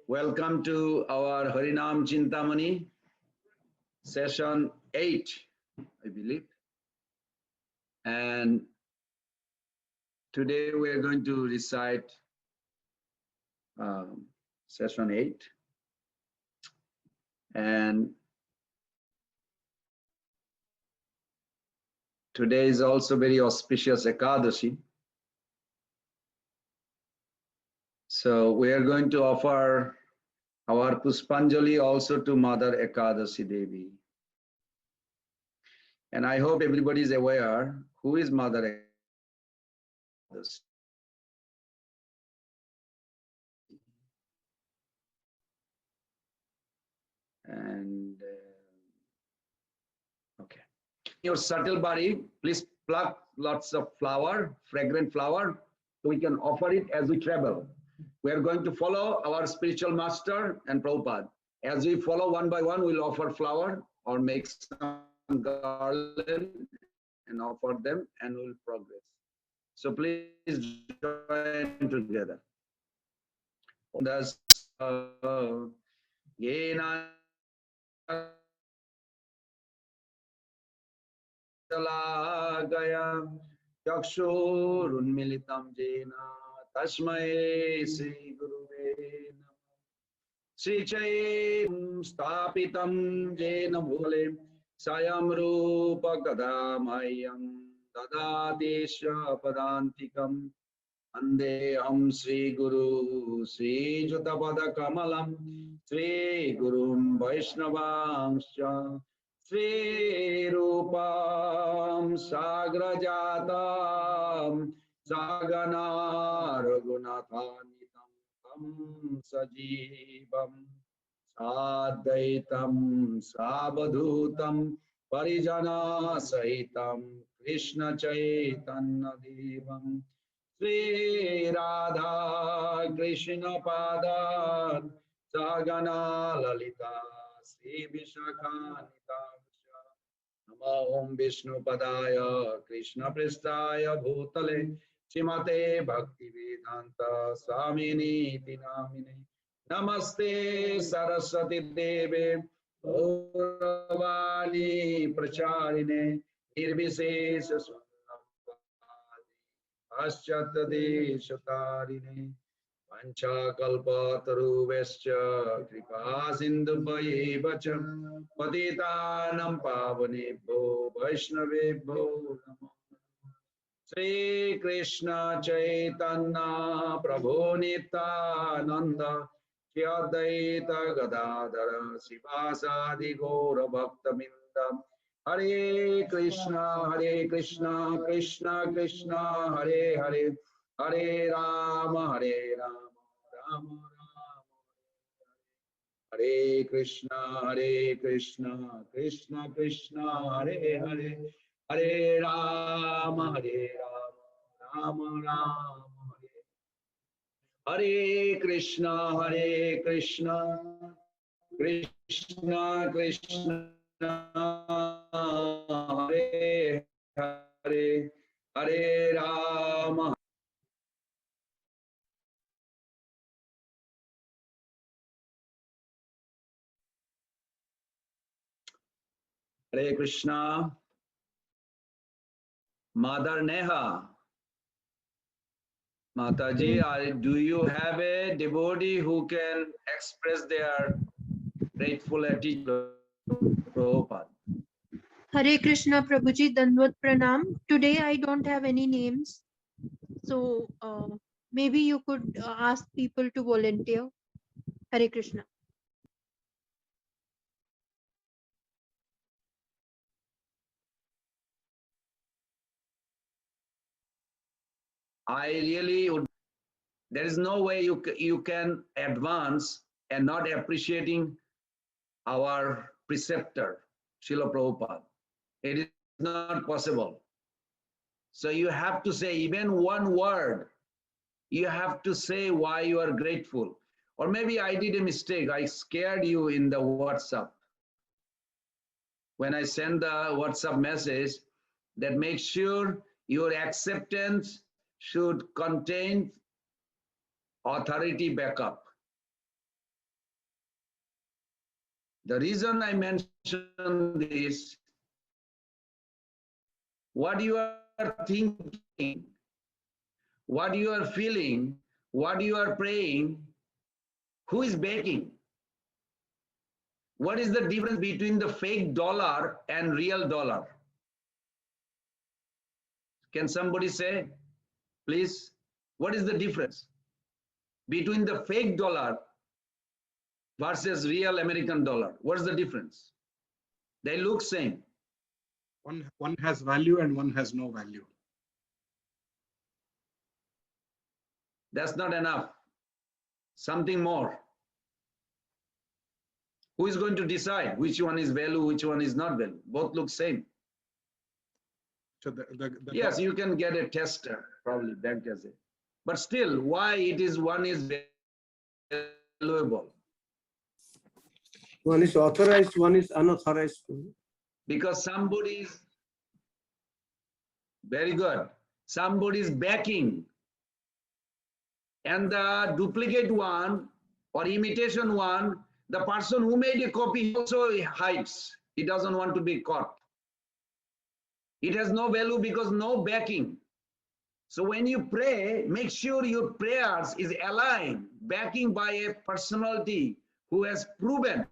Welcome to our Harinam Chintamani, session 8, I believe. And today we are going to recite session 8. And today is also very auspicious Ekadashi. So we are going to offer our Puspanjali also to Mother Ekadashi Devi. And I hope everybody is aware who is Mother Ekadashi. And okay, your subtle body, please pluck lots of flower, fragrant flower, so we can offer it as we travel. We are going to follow our spiritual master and Prabhupada. As we follow one by one, we'll offer flower or make some garland and offer them, and we'll progress. So please join together. Gaya Chakshurunmilitam Jena Tasmai Sri Guruve Sri Chaitam Stapitam Jena Bhule Sayam Rupa Gadamayam Dadadesha Padantikam Andeham Sri Guru Sri Jutapada Kamalam Sri Gurum Vaishnavamscha Sri Rupam Sagrajatam Sagana Raghunatanitam Tam Sajivam Sadaitam Sabadhutam Parijana Sahitam Krishna Chaitanya Devam Sri Radha Krishna Padan Sagana Lalita Sri Vishakhanita Om Vishnu Padaya Krishna Prestaya Bhutale Shrimate Bhakti Vedanta Swamini Tinamine Namaste Saraswati Deve Gauravani Pracharine Nirvishesha Paschatadeshatarine Pancha kalpataruvescha kripa sindhubhaivacha patitanam pavanebho vaishnavebho namo Sri Krishna Chaitanya Prabhu Nityananda Shri Advaita Gadadhara Sivasadi Gaura Bhaktaminda Hare Krishna, Krishna Krishna, Hare Hare, Hare Rama, Rama Rama, Hare Krishna, Krishna Krishna, Hare Hare, Hare Rama, Rama Rama, Hare Krishna, Krishna Krishna. Hare Hare, Hare Rama. Hare Krishna. Mother Neha. Mataji, do you have a devotee who can express their grateful attitude to Prabhupada? Hare Krishna Prabhuji, Dandvat Pranam. Today I don't have any names. So maybe you could ask people to volunteer. Hare Krishna. I really would. There is no way you can advance and not appreciating our preceptor, Srila Prabhupada. It is not possible. So you have to say even one word. You have to say why you are grateful. Or maybe I did a mistake. I scared you in the WhatsApp. When I send the WhatsApp message, that make sure your acceptance should contain authority backup. The reason I mention this, what you are thinking, what you are feeling, what you are praying, who is baking? What is the difference between the fake dollar and real dollar? Can somebody say, please, what is the difference between the fake dollar versus real American dollar? What is the difference? They look same. One has value and one has no value. That's not enough. Something more. Who is going to decide which one is value, which one is not value? Both look same. So yes, you can get a tester, probably bank as it. But still, why it is one is valuable? One is authorized, one is unauthorized. Because somebody is very good. Somebody is backing. And the duplicate one or imitation one, the person who made a copy also hides. He doesn't want to be caught. It has no value because no backing. So when you pray, make sure your prayers is aligned, backing by a personality who has proven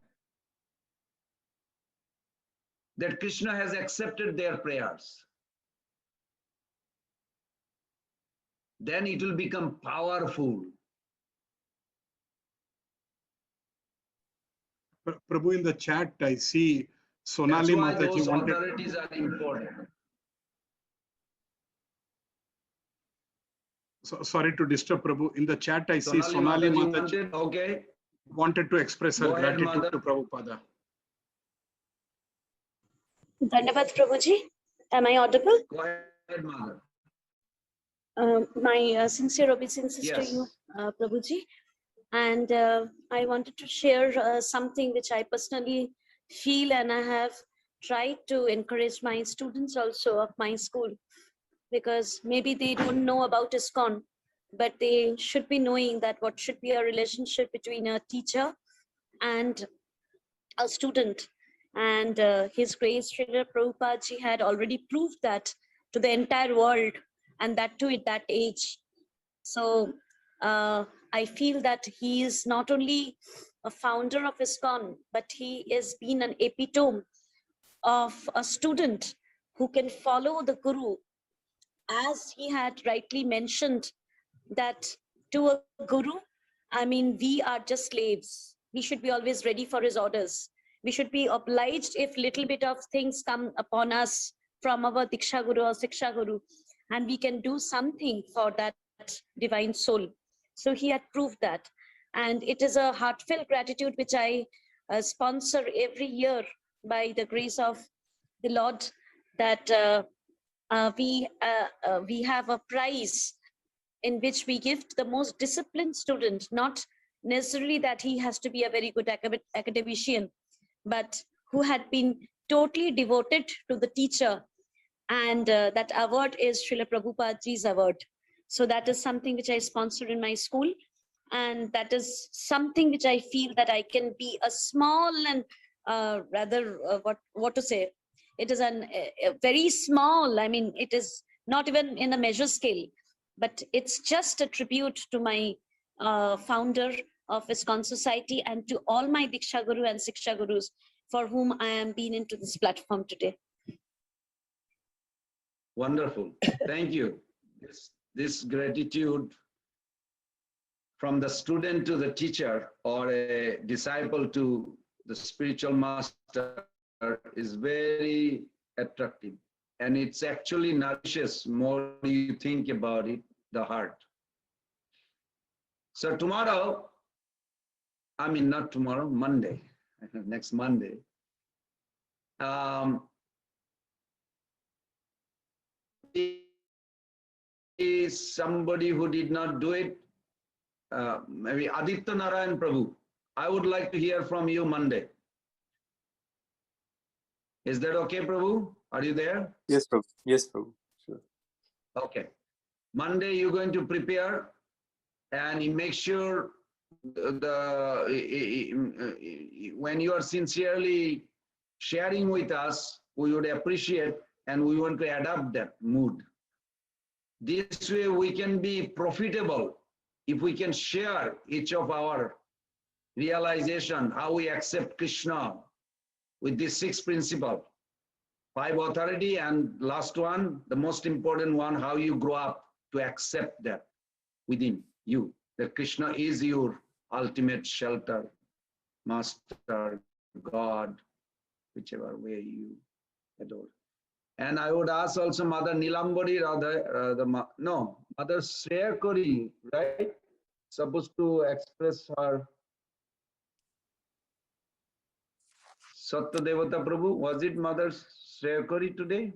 that Krishna has accepted their prayers. Then it will become powerful. Prabhu, in the chat, I see Sonali That's why Mataji those wanted. authorities are important. So, sorry to disturb, Prabhu. In the chat, I see Sonali Sonali Mataji Mataji okay. wanted to express her Go ahead, gratitude Mother. to Prabhupada. Dhandavat Prabhuji. Am I audible? Go ahead, Mother. My sincere obeisances to Yes. you, Prabhuji. And I wanted to share something which I personally feel, and I have tried to encourage my students also of my school, because maybe they don't know about ISKCON, but they should be knowing that what should be a relationship between a teacher and a student. And His Grace Srila Prabhupada ji had already proved that to the entire world, and that too at that age. So I feel that he is not only a founder of ISKCON, but he has been an epitome of a student who can follow the Guru, as he had rightly mentioned, that to a Guru, I mean, we are just slaves. We should be always ready for his orders. We should be obliged if little bit of things come upon us from our Diksha Guru or Siksha Guru, and we can do something for that divine soul. So he had proved that. And it is a heartfelt gratitude which I sponsor every year by the grace of the Lord, that we have a prize in which we give to the most disciplined student, not necessarily that he has to be a very good academician, but who had been totally devoted to the teacher. And that award is Srila Prabhupada Ji's award. So that is something which I sponsor in my school. And that is something which I feel that I can be a small and what to say, it is a very small, I mean, it is not even in a measure scale, but it's just a tribute to my founder of ISKCON Society and to all my Diksha Guru and Siksha Gurus for whom I am being into this platform today. Wonderful. Thank you. This gratitude from the student to the teacher or a disciple to the spiritual master is very attractive. And it's actually nourishes more you think about it, the heart. So tomorrow, I mean, not tomorrow, Monday, next Monday, is somebody who did not do it, maybe Aditya Narayan Prabhu. I would like to hear from you Monday. Is that okay, Prabhu? Are you there? Yes, Prabhu. Yes, Prabhu. Sure. Okay. Monday, you're going to prepare and you make sure when you are sincerely sharing with us, we would appreciate and we want to adopt that mood. This way we can be profitable if we can share each of our realization, how we accept Krishna with these 6 principles. 5 authority, and last one, the most important one, how you grow up to accept that within you, that Krishna is your ultimate shelter, master, God, whichever way you adore. And I would ask also Mother Nilambari, Mother Shreya Kori, right? Supposed to express her Sattva Devata Prabhu. Was it Mother Shreya Kori today?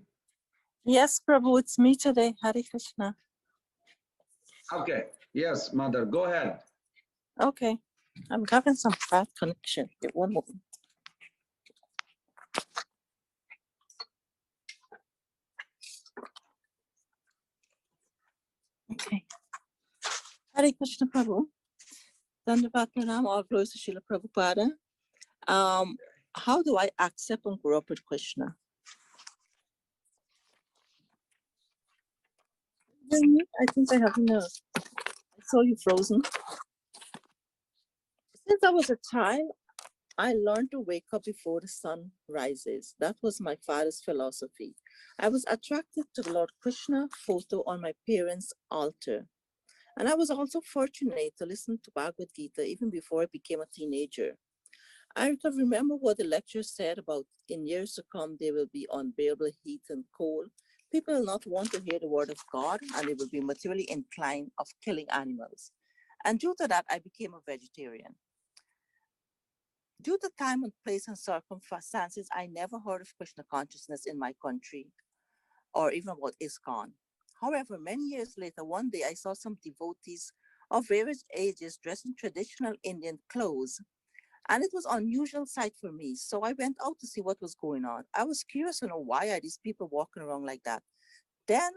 Yes, Prabhu, it's me today. Hare Krishna. Okay. Yes, Mother, go ahead. Okay, I'm having some bad connection. Here, one moment. Okay. Hare Krishna, Prabhu. Dandavat Pranam, all glories to Srila Prabhupada. How do I accept and grow up with Krishna? I think I have enough. I saw you frozen. Since I was a child, I learned to wake up before the sun rises. That was my father's philosophy. I was attracted to the Lord Krishna photo on my parents' altar. And I was also fortunate to listen to Bhagavad Gita even before I became a teenager. I can remember what the lecture said about in years to come, there will be unbearable heat and cold. People will not want to hear the word of God, and they will be materially inclined of killing animals. And due to that, I became a vegetarian. Due to time and place and circumstances, I never heard of Krishna consciousness in my country or even about ISKCON. However, many years later, one day I saw some devotees of various ages dressed in traditional Indian clothes, and it was an unusual sight for me. So I went out to see what was going on. I was curious to know, why are these people walking around like that? Then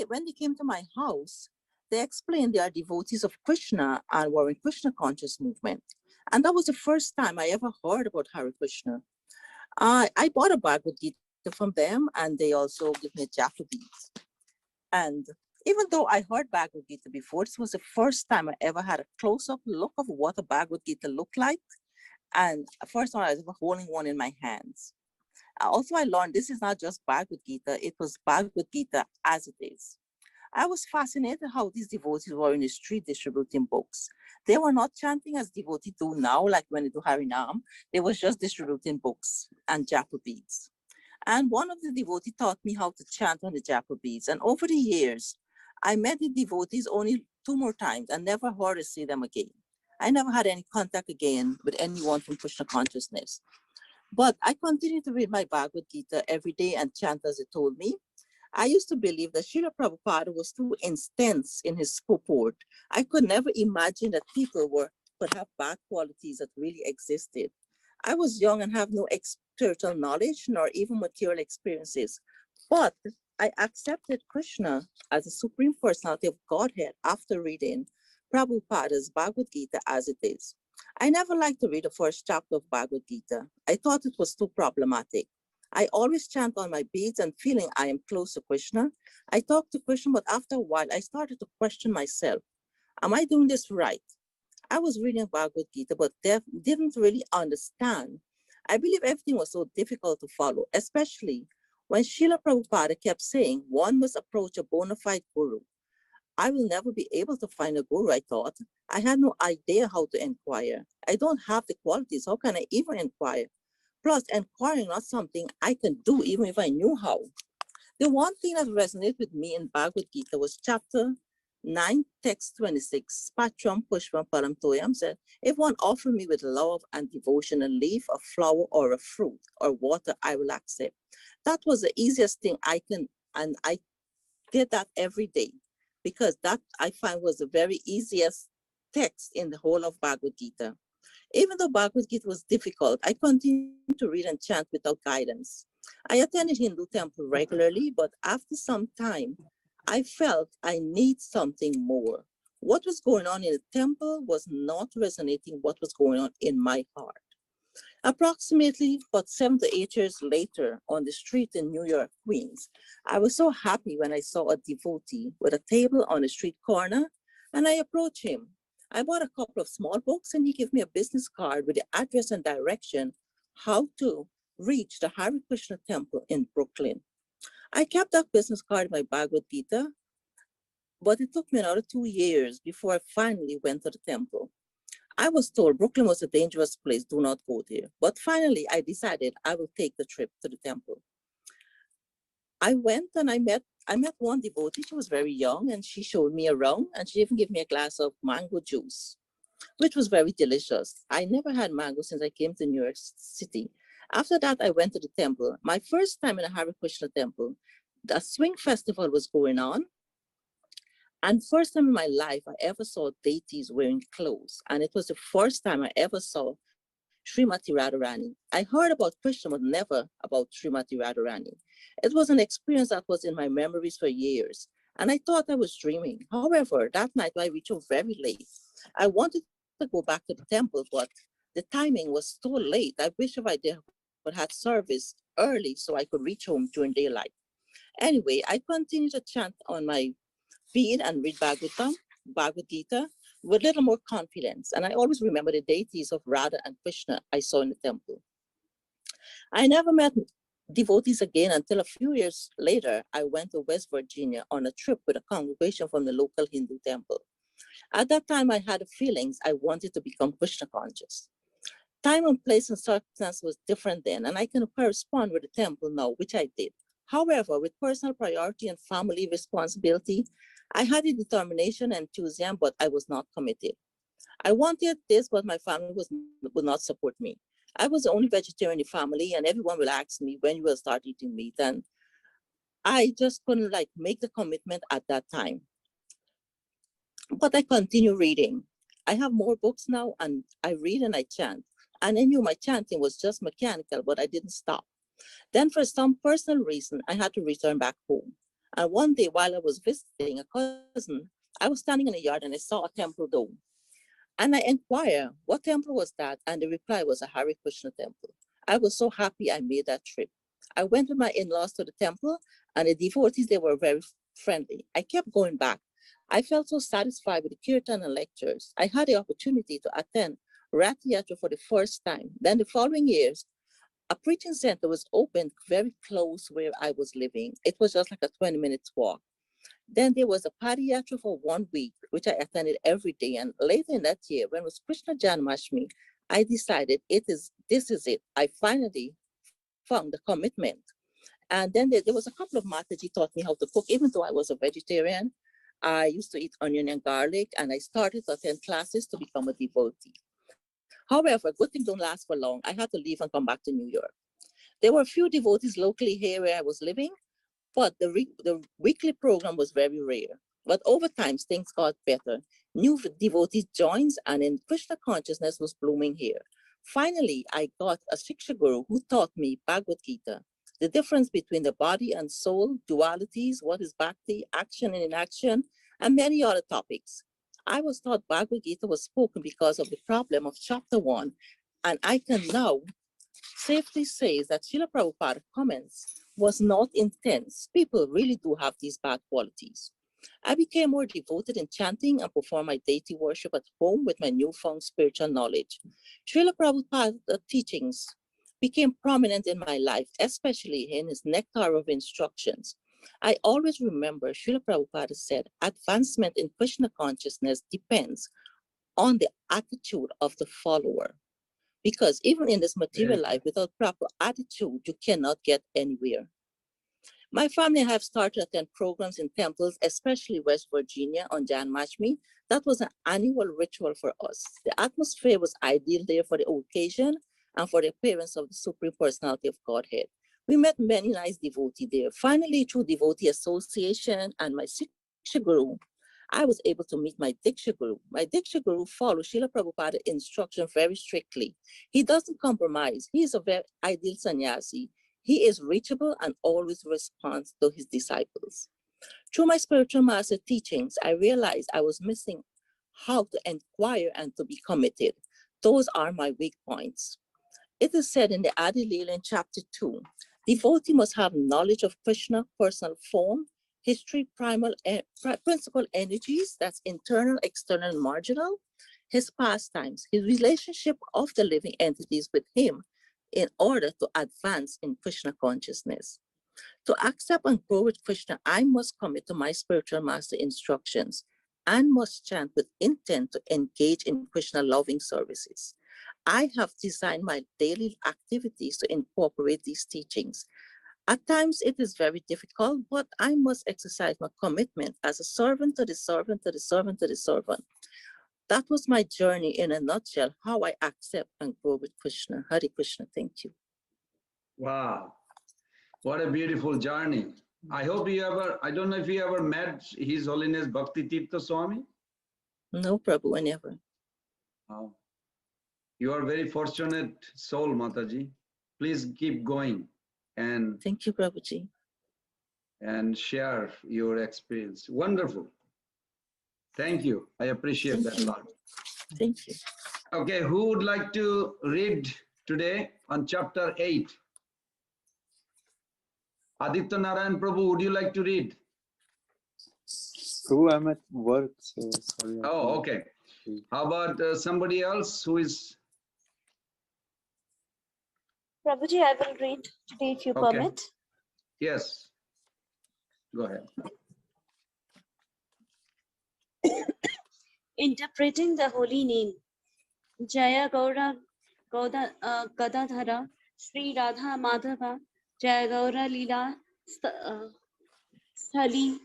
when they came to my house, they explained they are devotees of Krishna and were in Krishna conscious movement. And that was the first time I ever heard about Hare Krishna. I bought a Bhagavad Gita from them, and they also gave me a japa beads. And even though I heard Bhagavad Gita before, this was the first time I ever had a close-up look of what a Bhagavad Gita looked like. And first time I was ever holding one in my hands. Also, I learned this is not just Bhagavad Gita, it was Bhagavad Gita as it is. I was fascinated how these devotees were in the street distributing books. They were not chanting as devotees do now, like when they do Harinama. They was just distributing books and japa beads. And one of the devotees taught me how to chant on the japa beads. And over the years, I met the devotees only 2 more times and never heard to see them again. I never had any contact again with anyone from Krishna consciousness. But I continued to read my Bhagavad Gita every day and chant as it told me. I used to believe that Srila Prabhupada was too intense in his purport. I could never imagine that people could have bad qualities that really existed. I was young and have no spiritual knowledge nor even material experiences. But I accepted Krishna as the Supreme Personality of Godhead after reading Prabhupada's Bhagavad Gita as it is. I never liked to read the first chapter of Bhagavad Gita. I thought it was too problematic. I always chant on my beads and feeling I am close to Krishna. I talked to Krishna, but after a while, I started to question myself. Am I doing this right? I was reading Bhagavad Gita, but didn't really understand. I believe everything was so difficult to follow, especially when Srila Prabhupada kept saying one must approach a bona fide guru. I will never be able to find a guru, I thought. I had no idea how to inquire. I don't have the qualities. How can I even inquire? Plus, inquiring not something I can do even if I knew how. The one thing that resonated with me in Bhagavad Gita was chapter 9, text 26. Patram Pushpam Param Toyam said, if one offer me with love and devotion a leaf, a flower, or a fruit, or water, I will accept. That was the easiest thing I can, and I did that every day, because that I find was the very easiest text in the whole of Bhagavad Gita. Even though Bhagavad Gita was difficult, I continued to read and chant without guidance. I attended Hindu temple regularly, but after some time, I felt I need something more. What was going on in the temple was not resonating what was going on in my heart. Approximately about 7 to 8 years later, on the street in New York, Queens, I was so happy when I saw a devotee with a table on the street corner, and I approached him. I bought a couple of small books, and he gave me a business card with the address and direction how to reach the Hare Krishna temple in Brooklyn. I kept that business card in my Bhagavad Gita, but it took me another 2 years before I finally went to the temple. I was told Brooklyn was a dangerous place, do not go there. But finally, I decided I will take the trip to the temple. I went and I met one devotee. She was very young and she showed me around, and she even gave me a glass of mango juice, which was very delicious. I never had mango since I came to New York City. After that, I went to the temple. My first time in a Hare Krishna temple, the swing festival was going on. And first time in my life, I ever saw deities wearing clothes. And it was the first time I ever saw Srimati Radharani. I heard about Krishna, but never about Srimati Radharani. It was an experience that was in my memories for years. And I thought I was dreaming. However, that night I reached home very late. I wanted to go back to the temple, but the timing was so late. I wish if I did, but had service early so I could reach home during daylight. Anyway, I continued to chant on my feed and read Bhagavad Gita with a little more confidence. And I always remember the deities of Radha and Krishna I saw in the temple. I never met devotees again until a few years later, I went to West Virginia on a trip with a congregation from the local Hindu temple. At that time, I had feelings I wanted to become Krishna conscious. Time and place and circumstance was different then, and I can correspond with the temple now, which I did. However, with personal priority and family responsibility, I had a determination and enthusiasm, but I was not committed. I wanted this, but my family would not support me. I was the only vegetarian in the family, and everyone will ask me when you will start eating meat. And I just couldn't make the commitment at that time. But I continue reading. I have more books now, and I read and I chant. And I knew my chanting was just mechanical, but I didn't stop. Then for some personal reason, I had to return back home. And one day while I was visiting a cousin, I was standing in a yard and I saw a temple dome. And I inquired, what temple was that? And the reply was a Hare Krishna temple. I was so happy I made that trip. I went with my in-laws to the temple, and the devotees, they were very friendly. I kept going back. I felt so satisfied with the kirtan and lectures. I had the opportunity to attend Rath Yatra for the first time. Then the following years, a preaching center was opened very close where I was living. It was just like a 20-minute walk. Then there was a Padayatra for 1 week, which I attended every day. And later in that year, when it was Krishna Janmashtami, I decided this is it. I finally found the commitment. And then there was a couple of Mataji taught me how to cook, even though I was a vegetarian. I used to eat onion and garlic, and I started to attend classes to become a devotee. However, good things don't last for long. I had to leave and come back to New York. There were a few devotees locally here where I was living, but the weekly program was very rare. But over time, things got better. New devotees joined, and in Krishna consciousness was blooming here. Finally, I got a Shiksha Guru who taught me Bhagavad Gita, the difference between the body and soul, dualities, what is bhakti, action and inaction, and many other topics. I was taught Bhagavad Gita was spoken because of the problem of chapter 1, and I can now safely say that Srila Prabhupada comments was not intense. People really do have these bad qualities. I became more devoted in chanting and perform my deity worship at home with my newfound spiritual knowledge. Srila Prabhupada's teachings became prominent in my life, especially in his nectar of instructions. I always remember Srila Prabhupada said, advancement in Krishna consciousness depends on the attitude of the follower. Because even in this material life, without proper attitude, you cannot get anywhere. My family have started to attend programs in temples, especially West Virginia on Janmashtami. That was an annual ritual for us. The atmosphere was ideal there for the occasion and for the appearance of the Supreme Personality of Godhead. We met many nice devotees there. Finally, through devotee association and my Siksha Guru, I was able to meet my Diksha Guru. My Diksha Guru follows Srila Prabhupada's instruction very strictly. He doesn't compromise. He is a very ideal sannyasi. He is reachable and always responds to his disciples. Through my spiritual master teachings, I realized I was missing how to inquire and to be committed. Those are my weak points. It is said in the Adi Leela in chapter 2, devotee must have knowledge of Krishna, personal form, history, principal energies, that's internal, external, and marginal, his pastimes, his relationship of the living entities with him in order to advance in Krishna consciousness. To accept and grow with Krishna, I must commit to my spiritual master instructions and must chant with intent to engage in Krishna loving services. I have designed my daily activities to incorporate these teachings. At times it is very difficult, but I must exercise my commitment as a servant to the servant, to the servant, to the servant. That was my journey in a nutshell, how I accept and grow with Krishna. Hare Krishna, thank you. Wow, what a beautiful journey. I hope you ever, I don't know if you ever met His Holiness Bhakti Tirtha Swami. No, Prabhu, I never. Wow. You are very fortunate soul, Mataji. Please keep going and Thank you, Prabhuji. share your experience. Wonderful. Thank you. I appreciate that a lot. Thank you. Okay, who would like to read today on chapter 8? Aditya Narayan Prabhu, would you like to read? Prabhu, I'm at work, so sorry. Oh, okay. How about somebody else who is? Prabhuji, I will read today if you Okay. permit. Yes. Go ahead. Interpreting the holy name. Jaya Gaura Gadadhara Sri Radha Madhava Jaya Gaura Leela Sthali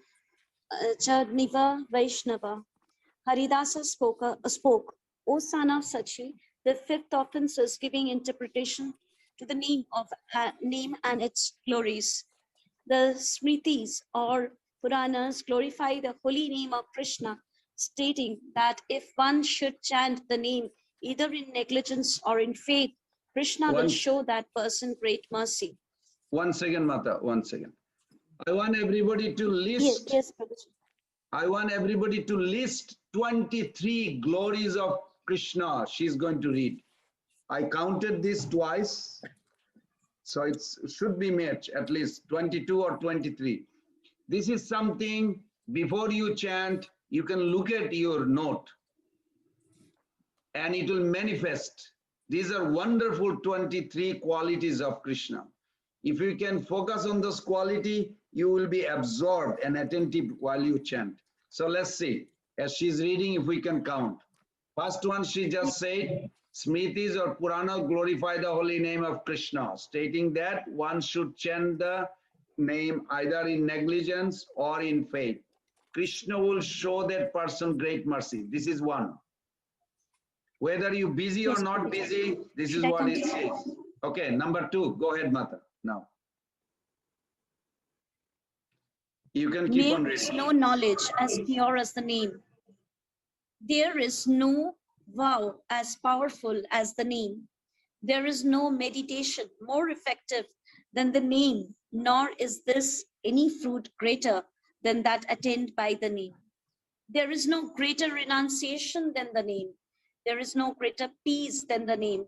Chadniva Vaishnava. Haridasa spoke, O son of Sachi, the fifth offense is giving interpretation to the name and its glories. The Smritis or Puranas glorify the holy name of Krishna, stating that if one should chant the name either in negligence or in faith, Krishna will show that person great mercy. 1 second, Mata, 1 second. I want everybody to list. Yes, Prabhuji. I want everybody to list 23 glories of Krishna she's going to read. I counted this twice, so it should be matched at least 22 or 23. This is something, before you chant, you can look at your note and it will manifest. These are wonderful 23 qualities of Krishna. If you can focus on this quality, you will be absorbed and attentive while you chant. So let's see, as she's reading, if we can count. First one, she just said, Smritis or Purana glorify the holy name of Krishna, stating that one should chant the name either in negligence or in faith. Krishna will show that person great mercy. This is one. Whether you're busy or not busy, this is what it says. Okay, number 2, go ahead, Mata, now. You can keep on There is reading. no knowledge as pure as the name. There is no vow as powerful as the name. There is no meditation more effective than the name, nor is this any fruit greater than that attained by the name. There is no greater renunciation than the name. There is no greater peace than the name.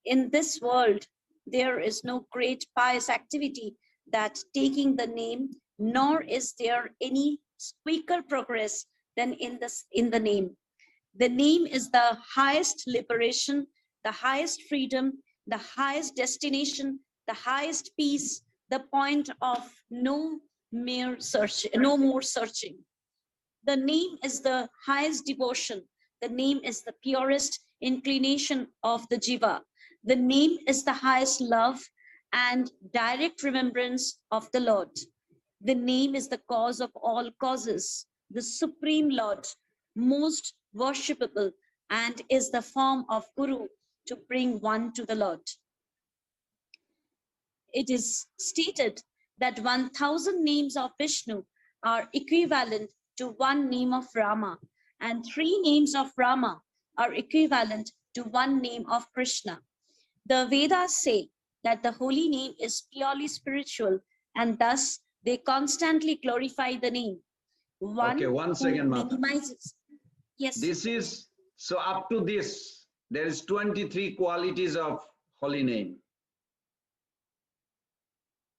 In this world, there is no great pious activity that taking the name, nor is there any quicker progress than in the name. The name is the highest liberation, the highest freedom, the highest destination, the highest peace, the point of no more searching. The name is the highest devotion. The name is the purest inclination of the jiva. The name is the highest love and direct remembrance of the Lord. The name is the cause of all causes, the Supreme Lord, most worshipable, and is the form of Guru to bring one to the Lord. It is stated that 1,000 names of Vishnu are equivalent to one name of Rama, and 3 names of Rama are equivalent to one name of Krishna. The Vedas say that the holy name is purely spiritual, and thus they constantly glorify the name. Okay, 1 second, Mata. Minimizes. Yes. This is, so up to this, there is 23 qualities of holy name.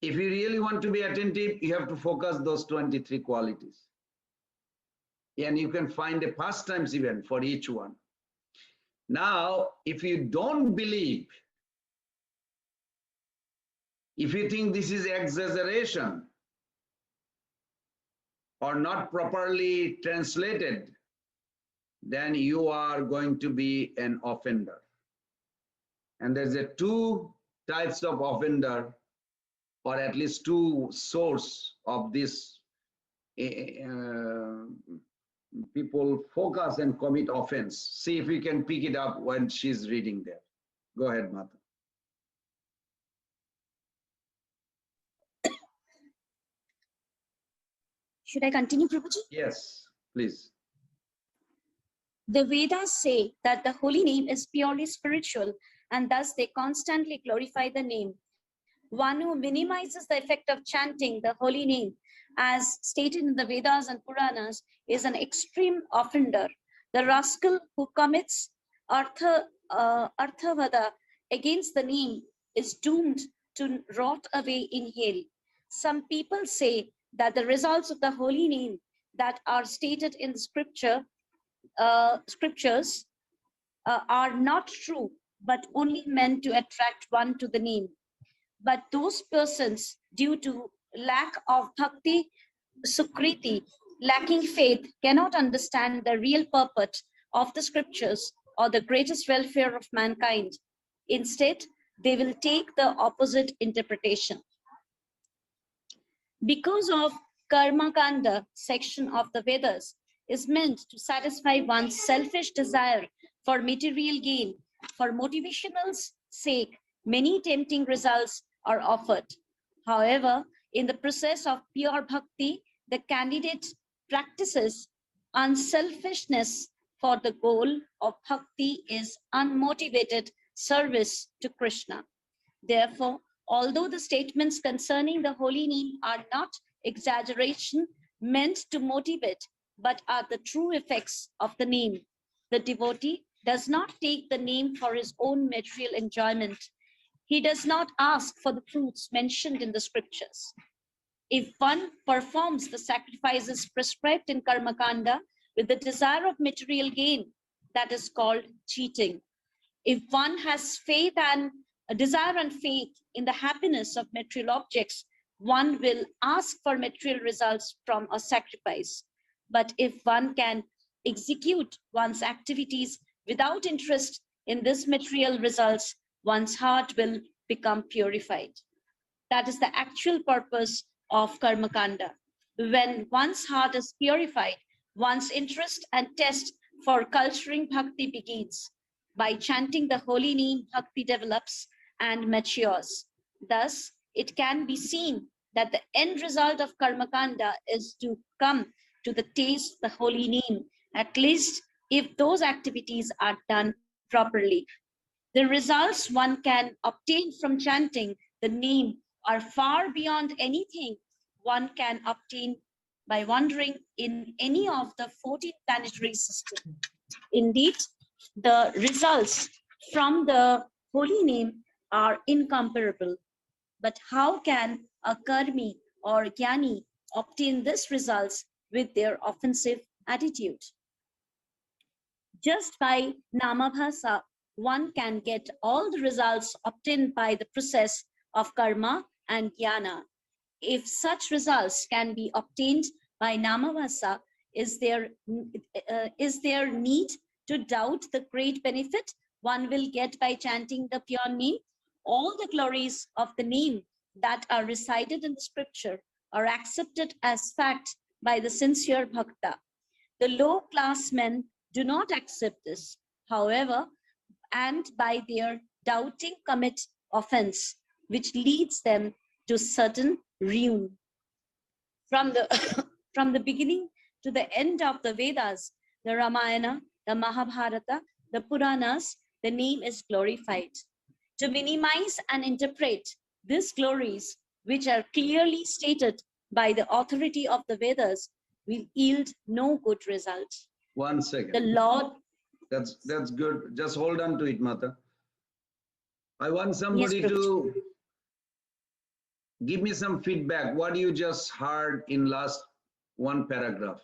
If you really want to be attentive, you have to focus those 23 qualities. And you can find a pastimes even for each one. Now, if you don't believe, if you think this is exaggeration or not properly translated, then you are going to be an offender. And there's a two types of offender, or at least two source of this. People focus and commit offense. See if you can pick it up when she's reading there. Go ahead, Mata. Should I continue, Prabhuji? Yes, please. The Vedas say that the holy name is purely spiritual, and thus they constantly glorify the name. One who minimizes the effect of chanting the holy name, as stated in the Vedas and Puranas, is an extreme offender. The rascal who commits arthavada against the name is doomed to rot away in hell. Some people say that the results of the holy name that are stated in the scriptures are not true, but only meant to attract one to the name. But those persons, due to lack of bhakti, sukriti, lacking faith, cannot understand the real purport of the scriptures or the greatest welfare of mankind. Instead, they will take the opposite interpretation. Because of Karma Kanda section of the Vedas is meant to satisfy one's selfish desire for material gain. For motivational sake, many tempting results are offered. However, in the process of pure bhakti, the candidate practices unselfishness, for the goal of bhakti is unmotivated service to Krishna. Therefore, although the statements concerning the holy name are not exaggeration meant to motivate, but are the true effects of the name, the devotee does not take the name for his own material enjoyment. He does not ask for the fruits mentioned in the scriptures. If one performs the sacrifices prescribed in Karma Kanda with the desire of material gain, that is called cheating. If one has faith and a desire and faith in the happiness of material objects, one will ask for material results from a sacrifice. But if one can execute one's activities without interest in this material results, one's heart will become purified. That is the actual purpose of Karma Kanda. When one's heart is purified, one's interest and test for culturing bhakti begins. By chanting the holy name, bhakti develops and matures. Thus, it can be seen that the end result of Karma Kanda is to come to the taste of the holy name, at least if those activities are done properly. The results one can obtain from chanting the name are far beyond anything one can obtain by wandering in any of the 14 planetary systems. Indeed, the results from the holy name are incomparable. But how can a karmi or jnani obtain these results with their offensive attitude? Just by namabhasa, one can get all the results obtained by the process of karma and jnana. If such results can be obtained by namabhasa, is there need to doubt the great benefit one will get by chanting the pure name? All the glories of the name that are recited in the scripture are accepted as fact by the sincere bhakta. The low-class men do not accept this, however, and by their doubting commit offense, which leads them to certain ruin. From the beginning to the end of the Vedas, the Ramayana, the Mahabharata, the Puranas, the name is glorified. To minimize and interpret these glories, which are clearly stated by the authority of the Vedas, will yield no good result. 1 The second. Lord, That's good. Just hold on to it, Mata. I want somebody Prabhuji. to give me some feedback. What you just heard in last one paragraph.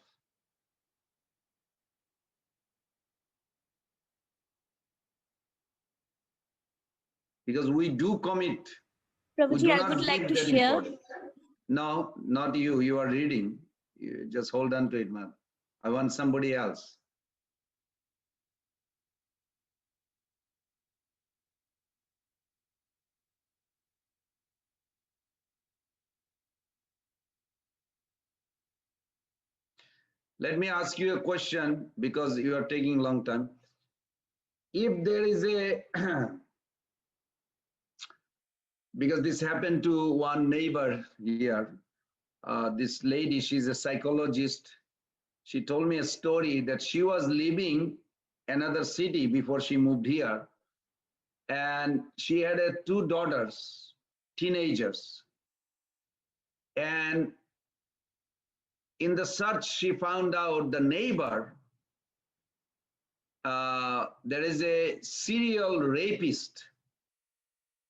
Because we do commit. We Prabhuji, do I not would like give to that share. importance. No, not you. You are reading. You just hold on to it, man. I want somebody else. Let me ask you a question because you are taking long time. If there is a, because this happened to one neighbor here, this lady, she's a psychologist. She told me a story that she was living another city before she moved here. And she had two daughters, teenagers. And in the search, she found out the neighbor, there is a serial rapist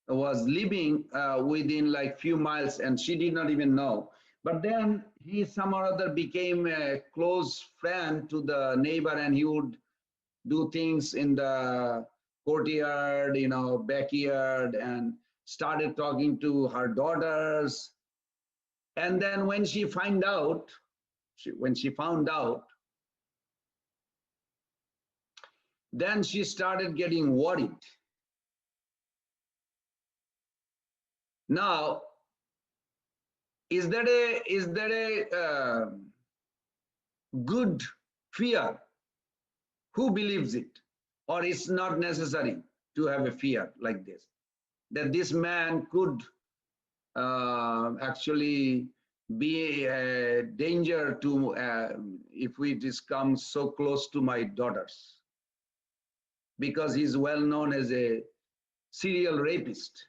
was living within like few miles, and she did not even know. But then he somehow or other became a close friend to the neighbor, and he would do things in the courtyard, backyard, and started talking to her daughters. And then when she found out, then she started getting worried. Now, is that a good fear? Who believes it? Or it's not necessary to have a fear like this, that this man could actually be a danger to if we just come so close to my daughters, because he's well known as a serial rapist.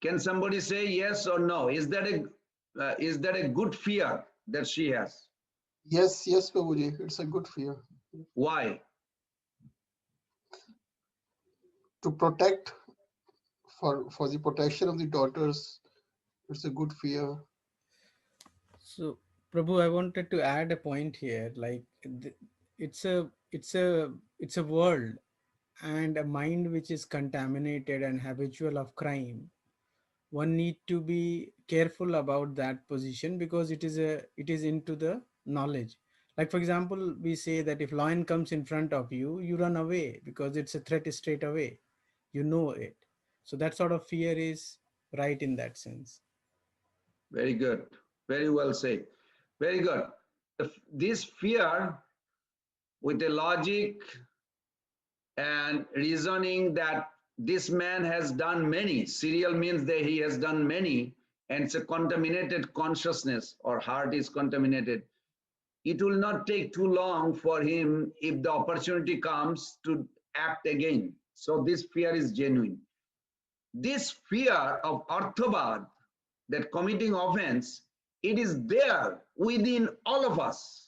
Can somebody say yes or no? Is that a good fear that she has? Yes, yes, Prabhuji, it's a good fear. Why? To protect, for the protection of the daughters, it's a good fear. So, Prabhu, I wanted to add a point here. Like, it's a world and a mind which is contaminated and habitual of crime. One need to be careful about that position because it is into the knowledge. Like, for example, we say that if lion comes in front of you, you run away because it's a threat straight away. You know it. So that sort of fear is right in that sense. Very good. Very well said. Very good. This fear with a logic and reasoning that this man has done many, serial means that he has done many, and it's a contaminated consciousness, or heart is contaminated. It will not take too long for him, if the opportunity comes, to act again. So this fear is genuine. This fear of arthabad, that committing offense, it is there within all of us.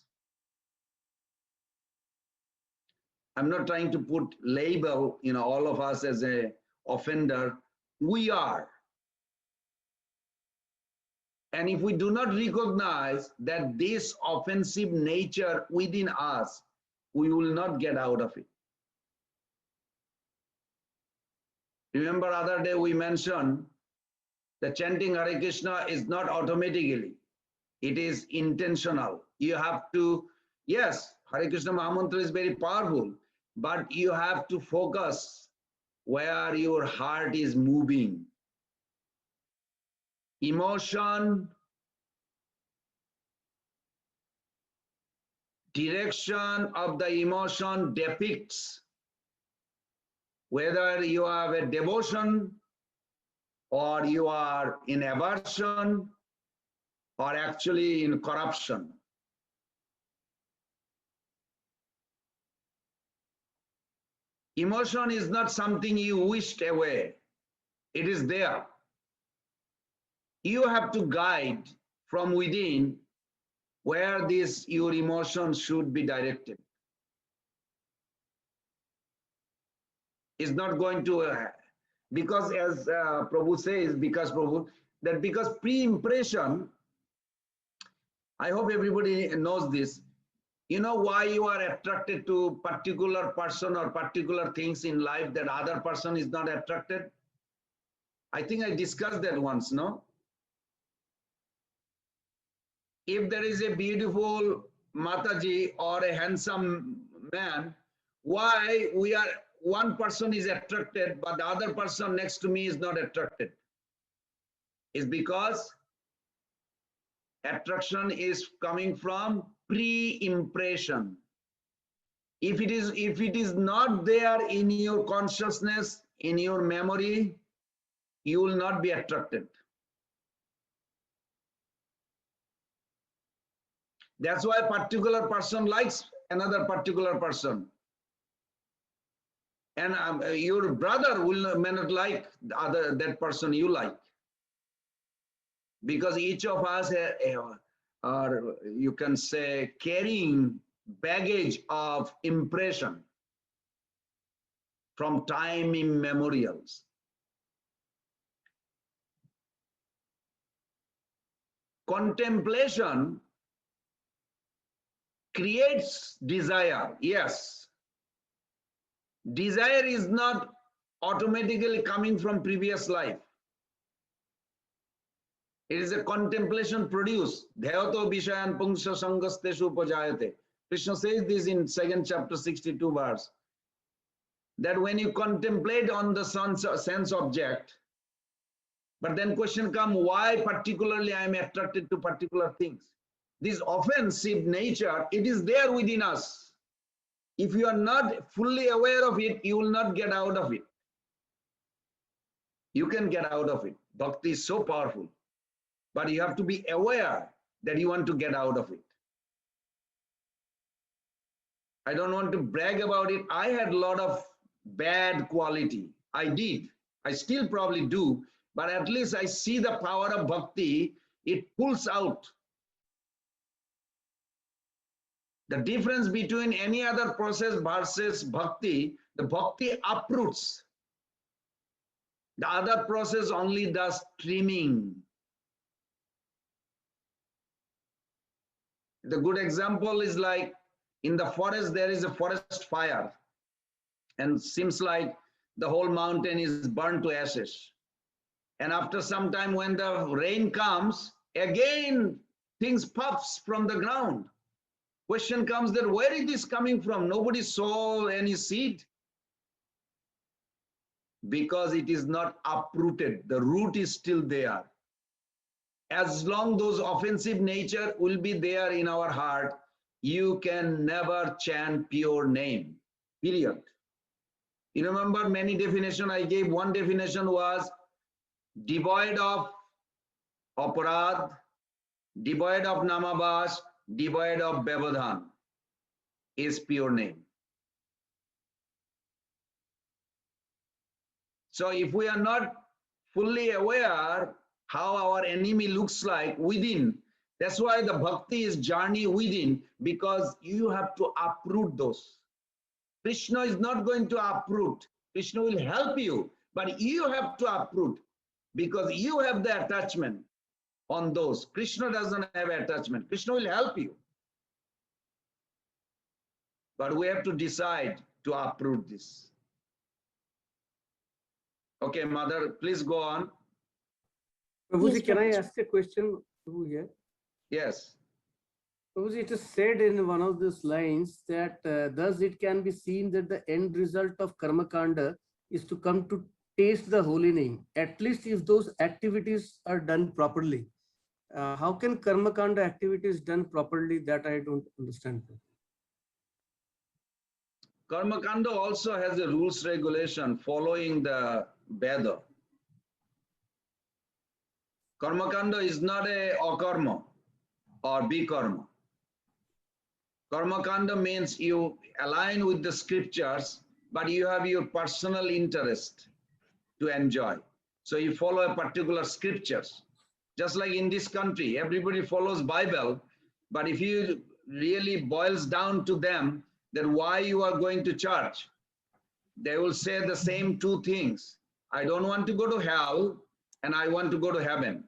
I'm not trying to put label, all of us as a offender. We are. And if we do not recognize that this offensive nature within us, we will not get out of it. Remember, other day we mentioned that chanting Hare Krishna is not automatically. It is intentional. You have to, yes, Hare Krishna Mahamantra is very powerful, but you have to focus where your heart is moving. Emotion, direction of the emotion depicts whether you have a devotion or you are in aversion or actually in corruption. Emotion is not something you wished away. It is there. You have to guide from within where this your emotions should be directed. It's not going to, because as Prabhu says, because pre-impression, I hope everybody knows this. You know why you are attracted to particular person or particular things in life that other person is not attracted? I think I discussed that once, no? If there is a beautiful Mataji or a handsome man, why one person is attracted but the other person next to me is not attracted? Is because attraction is coming from pre-impression. If it is not there in your consciousness, in your memory, you will not be attracted. That's why a particular person likes another particular person. And your brother may not like that person you like. Because each of us are, you can say, carrying baggage of impression from time immemorials. Contemplation creates desire, yes. Desire is not automatically coming from previous life. It is a contemplation produced. Dhyato vishayan pungsha sangasteshu upajayate. Krishna says this in 2nd chapter 62 verse. That when you contemplate on the sense object, but then question come, why particularly I am attracted to particular things? This offensive nature, it is there within us. If you are not fully aware of it, you will not get out of it. You can get out of it. Bhakti is so powerful. But you have to be aware that you want to get out of it. I don't want to brag about it. I had a lot of bad quality. I did. I still probably do. But at least I see the power of bhakti. It pulls out. The difference between any other process versus bhakti, the bhakti uproots. The other process only does trimming. The good example is like in the forest, there is a forest fire and seems like the whole mountain is burned to ashes. And after some time when the rain comes, again things puffs from the ground. Question comes that where is this coming from? Nobody saw any seed. Because it is not uprooted. The root is still there. As long those offensive nature will be there in our heart, you can never chant pure name, period. You remember many definition I gave. One definition was devoid of aparad, devoid of namabas, devoid of bevadhan is pure name. So if we are not fully aware how our enemy looks like within, that's why the bhakti is journey within, because you have to uproot those. Krishna is not going to uproot. Krishna will help you, but you have to uproot because you have the attachment on those. Krishna doesn't have attachment. Krishna will help you. But we have to decide to uproot this. Okay, Mother, please go on. Prabhuji, Yes, can I Prabhuji. ask a question Prabhu here? Yes. Prabhuji, it is said in one of these lines that thus it can be seen that the end result of karma kanda is to come to taste the holy name, at least if those activities are done properly. How can karma kanda activities done properly? That I don't understand. Karma Kanda also has a rules regulation following the Veda. Karma Kanda is not a akarma or bikarma. Karma Kanda means you align with the scriptures, but you have your personal interest to enjoy. So you follow a particular scriptures. Just like in this country, everybody follows Bible, But if you really boils down to them, then why you are going to church, they will say the same two things. I don't want to go to hell and I want to go to heaven.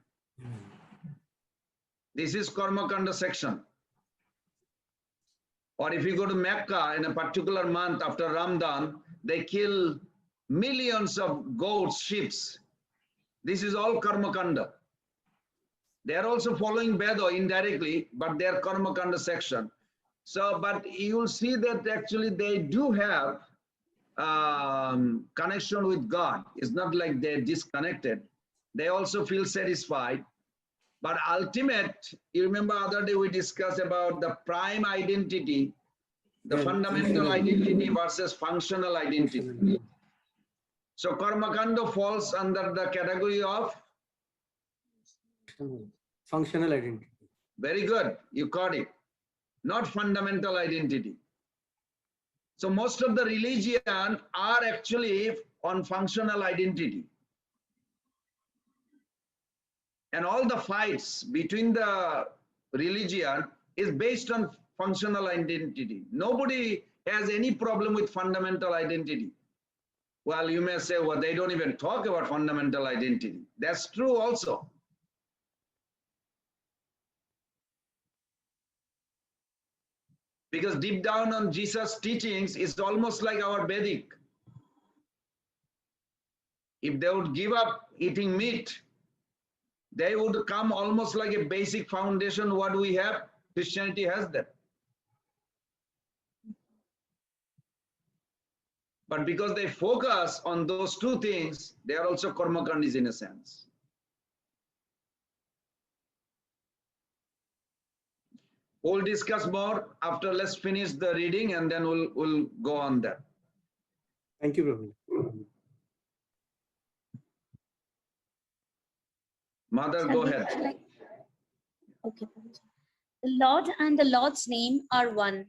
This is Karma Kanda section. Or if you go to Mecca in a particular month after Ramadan, they kill millions of goats, sheep. This is all Karma Kanda. They are also following Vedo indirectly, but they are Karma Kanda section. So, but you'll see that actually they do have connection with God. It's not like they're disconnected. They also feel satisfied. But ultimate, you remember other day we discussed about the prime identity, the fundamental identity versus functional identity. So Karmakanda falls under the category of? Functional identity. Very good, you caught it. Not fundamental identity. So most of the religion are actually on functional identity. And all the fights between the religion is based on functional identity. Nobody has any problem with fundamental identity. Well, you may say, well, they don't even talk about fundamental identity. That's true also. Because deep down on Jesus' teachings is almost like our Vedic. If they would give up eating meat, they would come almost like a basic foundation what we have. Christianity has that. But because they focus on those two things, they are also karmakandis in a sense. We'll discuss more after, let's finish the reading and then we'll go on that. Thank you, Prabhu. Mother, go ahead. Okay. The Lord and the Lord's name are one,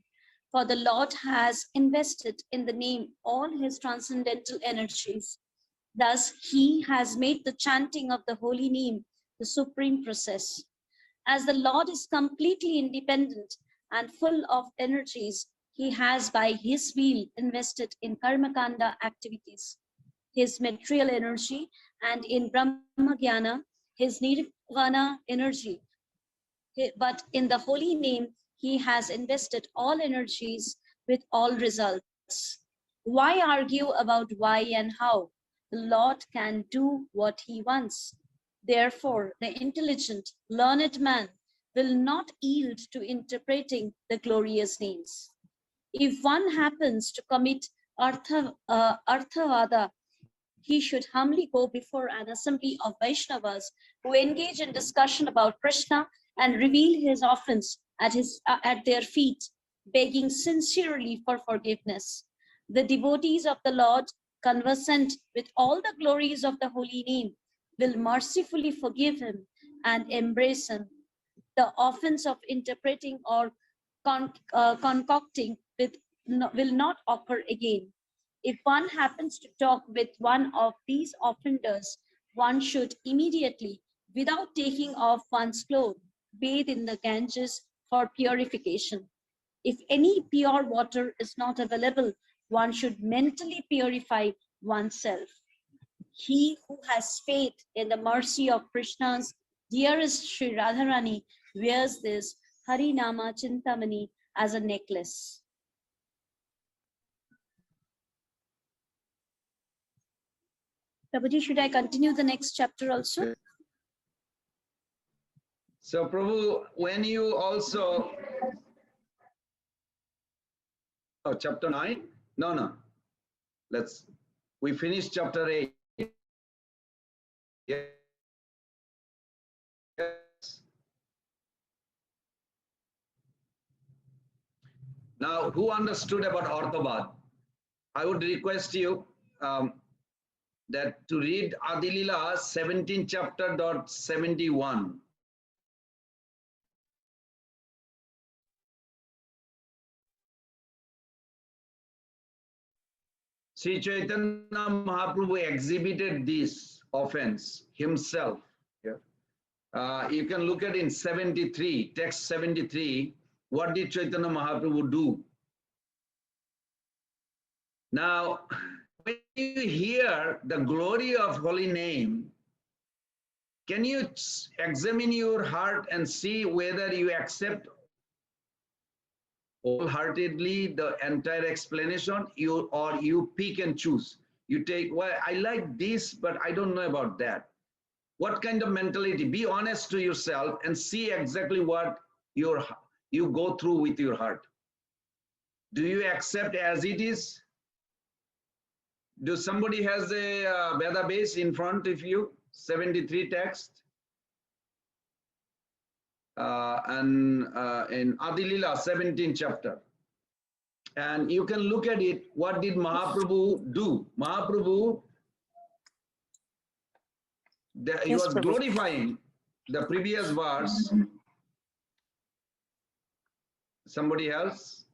for the Lord has invested in the name all his transcendental energies. Thus, he has made the chanting of the holy name the supreme process. As the Lord is completely independent and full of energies, he has by his will invested in Karmakanda activities, his material energy, and in Brahmagyana, his Nirvana energy. But in the holy name, he has invested all energies with all results. Why argue about why and how? The Lord can do what he wants. Therefore, the intelligent, learned man will not yield to interpreting the glorious names. If one happens to commit Arthavada, he should humbly go before an assembly of Vaishnavas who engage in discussion about Krishna and reveal his offense at their feet, begging sincerely for forgiveness. The devotees of the Lord, conversant with all the glories of the holy name, will mercifully forgive him and embrace him. The offense of interpreting or concocting will not occur again. If one happens to talk with one of these offenders, one should immediately, without taking off one's clothes, bathe in the Ganges for purification. If any pure water is not available, one should mentally purify oneself. He who has faith in the mercy of Krishna's dearest Sri Radharani wears this Harinama Chintamani as a necklace. Prabhuji, should I continue the next chapter also? So Prabhu, when you also, oh, chapter 9? No. We finished chapter 8. Yes. Now, who understood about Orthobad? I would request you that to read Adilila 17 chapter dot 71. Sri Chaitanya Mahaprabhu exhibited this offense himself. Yeah. You can look at in 73, text 73, what did Chaitanya Mahaprabhu do? Now, when you hear the glory of holy name, can you examine your heart and see whether you accept wholeheartedly the entire explanation, or you pick and choose? You take, well, I like this, but I don't know about that. What kind of mentality? Be honest to yourself and see exactly what you go through with your heart. Do you accept as it is? Do somebody has a Veda base in front of you? 73 text. And in Adilila 17th chapter. And you can look at it. What did Mahaprabhu do? Mahaprabhu, he Yes, was Prabhu. glorifying the previous verse. Somebody else?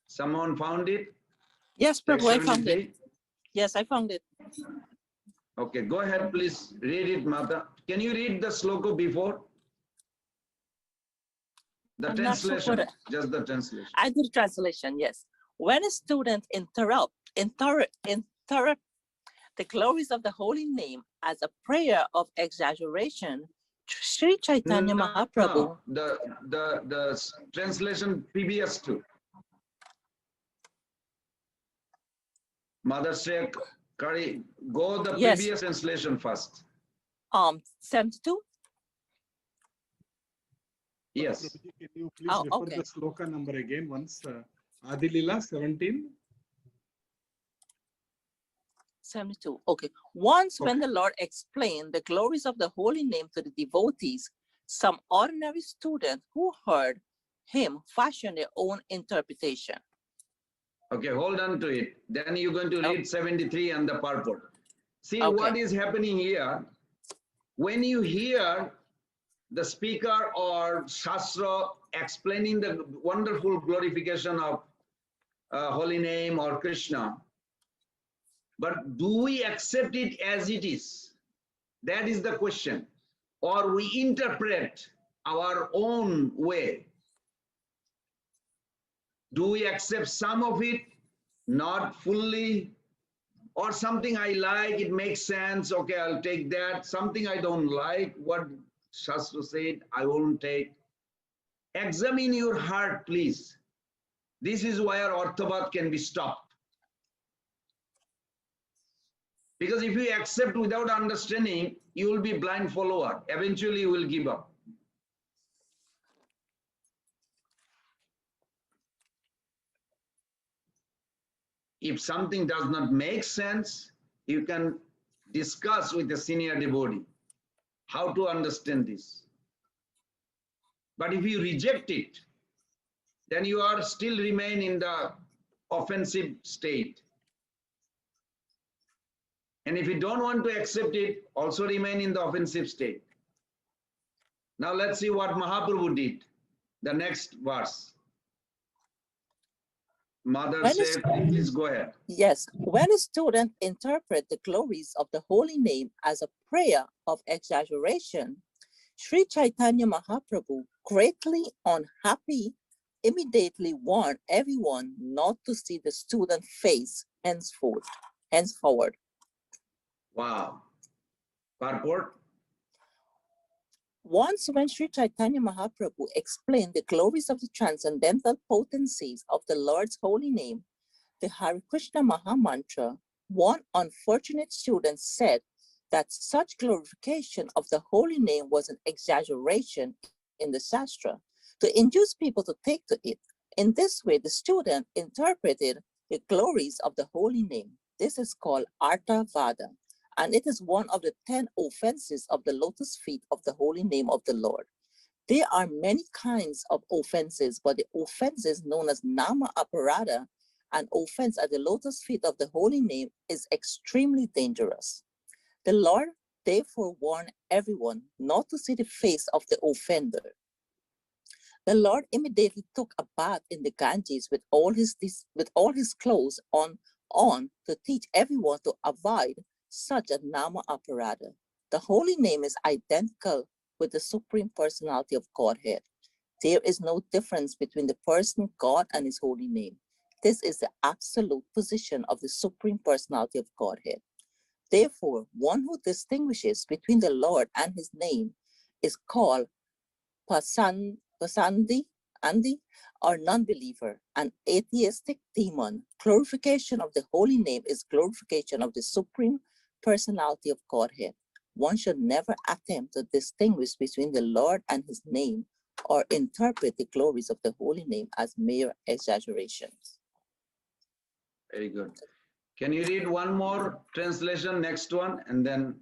Someone found it? Yes, Text Prabhu, I found it. 73? Yes, I found it. Okay, go ahead, please read it, Mata. Can you read the sloka before? The I'm not sure translation, what just the translation. I do the translation, yes. When a student interrupt the glories of the holy name as a prayer of exaggeration, Sri Chaitanya Mahaprabhu. No, the translation previous to. Mother Sheikh Kari, go the Yes. previous translation first. 72. Yes. Prabhuji, can you please Oh, refer okay. the sloka number again once? Adilila 17. 72. Okay. Once when Okay. the Lord explained the glories of the holy name to the devotees, some ordinary student who heard him fashioned their own interpretation. Okay, hold on to it. Then you're going to read 73 and the purport. See Okay. what is happening here. When you hear the speaker or Shastra explaining the wonderful glorification of holy name or Krishna, but do we accept it as it is? That is the question. Or we interpret our own way. Do we accept some of it, not fully, or something I like, it makes sense, okay, I'll take that. Something I don't like, what Shastra said, I won't take. Examine your heart, please. This is where Orthobat can be stopped. Because if you accept without understanding, you will be blind follower. Eventually, you will give up. If something does not make sense, you can discuss with a senior devotee how to understand this. But if you reject it, then you are still remain in the offensive state. And if you don't want to accept it, also remain in the offensive state. Now let's see what Mahaprabhu did. The next verse. Mother When is- said, please go ahead. Yes, when a student interprets the glories of the holy name as a prayer of exaggeration, Sri Chaitanya Mahaprabhu, greatly unhappy, immediately warned everyone not to see the student face henceforward. Wow. Purport. Once when Sri Chaitanya Mahaprabhu explained the glories of the transcendental potencies of the Lord's holy name, the Hare Krishna Maha Mantra, one unfortunate student said that such glorification of the holy name was an exaggeration in the Shastra to induce people to take to it. In this way, the student interpreted the glories of the holy name. This is called Artha Vada, and it is one of the 10 offenses of the lotus feet of the holy name of the Lord. There are many kinds of offenses, but the offenses known as Nama Aparada, an offense at the lotus feet of the holy name, is extremely dangerous. The Lord therefore warned everyone not to see the face of the offender. The Lord immediately took a bath in the Ganges with all his clothes on to teach everyone to avoid such a nama aparada. The holy name is identical with the Supreme Personality of Godhead. There is no difference between the person God and his holy name. This is the absolute position of the Supreme Personality of Godhead. Therefore, one who distinguishes between the Lord and his name is called Pasandi, or non-believer, an atheistic demon. Glorification of the holy name is glorification of the Supreme Personality of Godhead. One should never attempt to distinguish between the Lord and his name or interpret the glories of the holy name as mere exaggerations. Very good. Can you read one more translation, next one, and then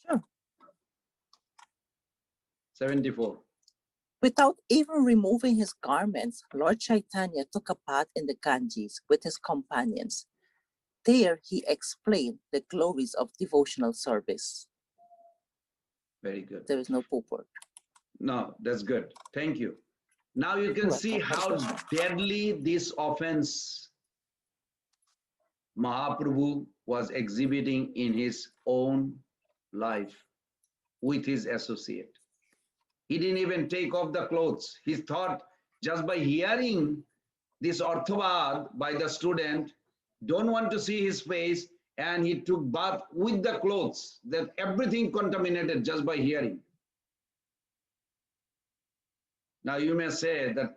Sure. 74. Without even removing his garments, Lord Chaitanya took a bath in the Ganges with his companions. There he explained the glories of devotional service. Very good. There is no purport. No, that's good. Thank you. Now you can see how deadly this offense Mahaprabhu was exhibiting in his own life with his associate. He didn't even take off the clothes. He thought just by hearing this Arthavad by the student, don't want to see his face, and he took bath with the clothes, that everything contaminated just by hearing. Now you may say that,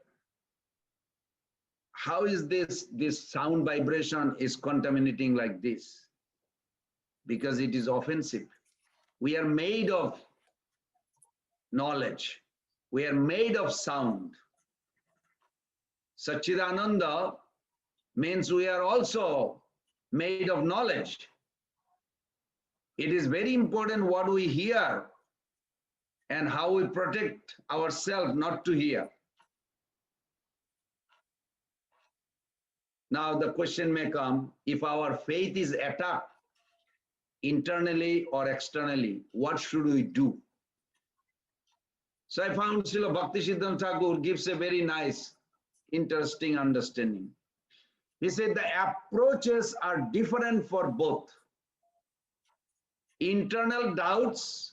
how is this sound vibration is contaminating like this? Because it is offensive. We are made of knowledge. We are made of sound. Satchidananda means we are also made of knowledge. It is very important what we hear and how we protect ourselves not to hear. Now the question may come, if our faith is attacked internally or externally, what should we do? So I found Srila Bhaktisiddhanta Thakur gives a very nice, interesting understanding. He said the approaches are different for both. Internal doubts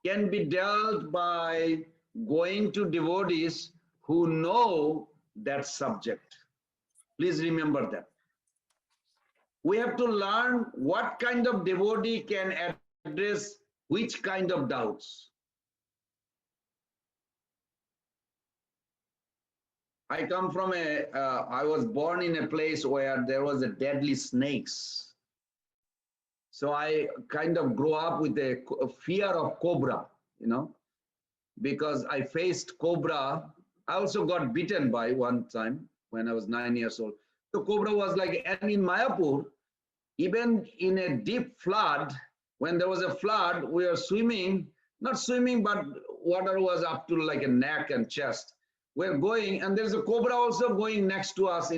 can be dealt by going to devotees who know that subject. Please remember that. We have to learn what kind of devotee can address which kind of doubts. I come from I was born in a place where there was a deadly snakes. So I kind of grew up with a fear of cobra, because I faced cobra. I also got bitten by one time when I was 9 years old. So cobra was like, and in Mayapur, even in a deep flood, when there was a flood, we were swimming, not swimming, but water was up to like a neck and chest. We're going, and there's a cobra also going next to us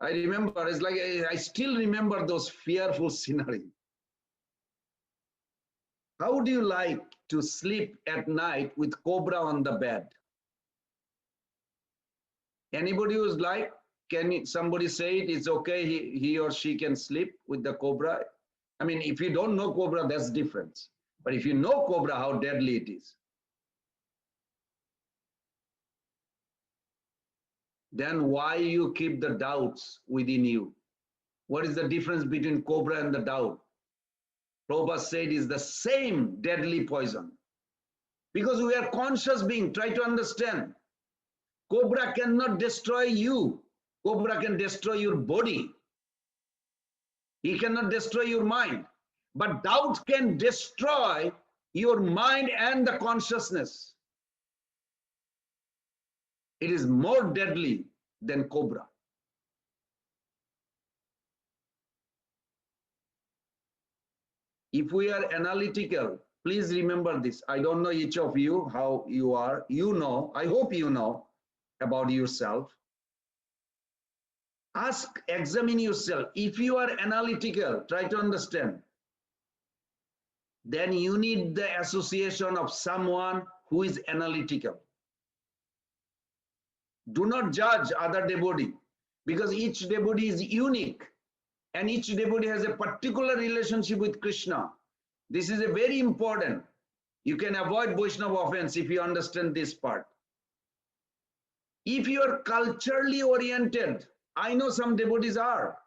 I remember, it's like, I still remember those fearful scenery. How would you like to sleep at night with cobra on the bed? Anybody who's like, can somebody say it's okay, he or she can sleep with the cobra? I mean, if you don't know cobra, that's different. But if you know cobra, how deadly it is. Then why you keep the doubts within you? What is the difference between cobra and the doubt? Prabhupada said is the same deadly poison. Because we are conscious being, try to understand. Cobra cannot destroy you. Cobra can destroy your body. He cannot destroy your mind. But doubt can destroy your mind and the consciousness. It is more deadly than cobra. If we are analytical, please remember this. I don't know each of you, how you are. You know, I hope you know about yourself. Ask, examine yourself. If you are analytical, try to understand. Then you need the association of someone who is analytical. Do not judge other devotee, because each devotee is unique And each devotee has a particular relationship with Krishna. This is a very important. You can avoid Vaishnava offense if you understand this part. If you are culturally oriented, I know some devotees are,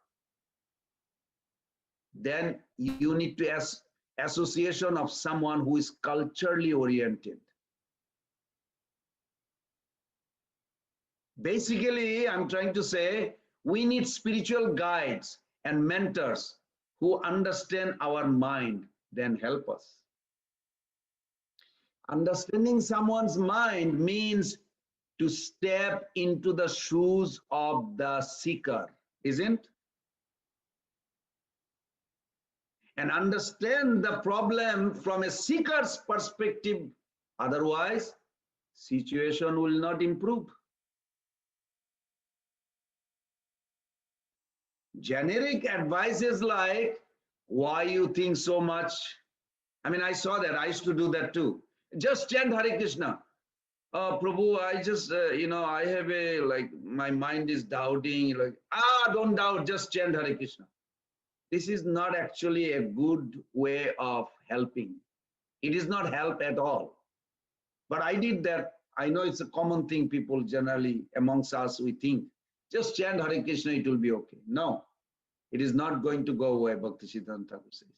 then you need to ask association of someone who is culturally oriented. Basically, I'm trying to say we need spiritual guides and mentors who understand our mind, then help us. Understanding someone's mind means to step into the shoes of the seeker, isn't? And understand the problem from a seeker's perspective. Otherwise, situation will not improve. Generic advices like, why you think so much? I mean, I saw that. I used to do that too. Just chant Hare Krishna. Prabhu, I just, I have my mind is doubting. Like, don't doubt, just chant Hare Krishna. This is not actually a good way of helping. It is not help at all. But I did that. I know it's a common thing people generally amongst us, we think, just chant Hare Krishna, it will be okay. No, it is not going to go away, Bhakti Siddhanta Thakur says.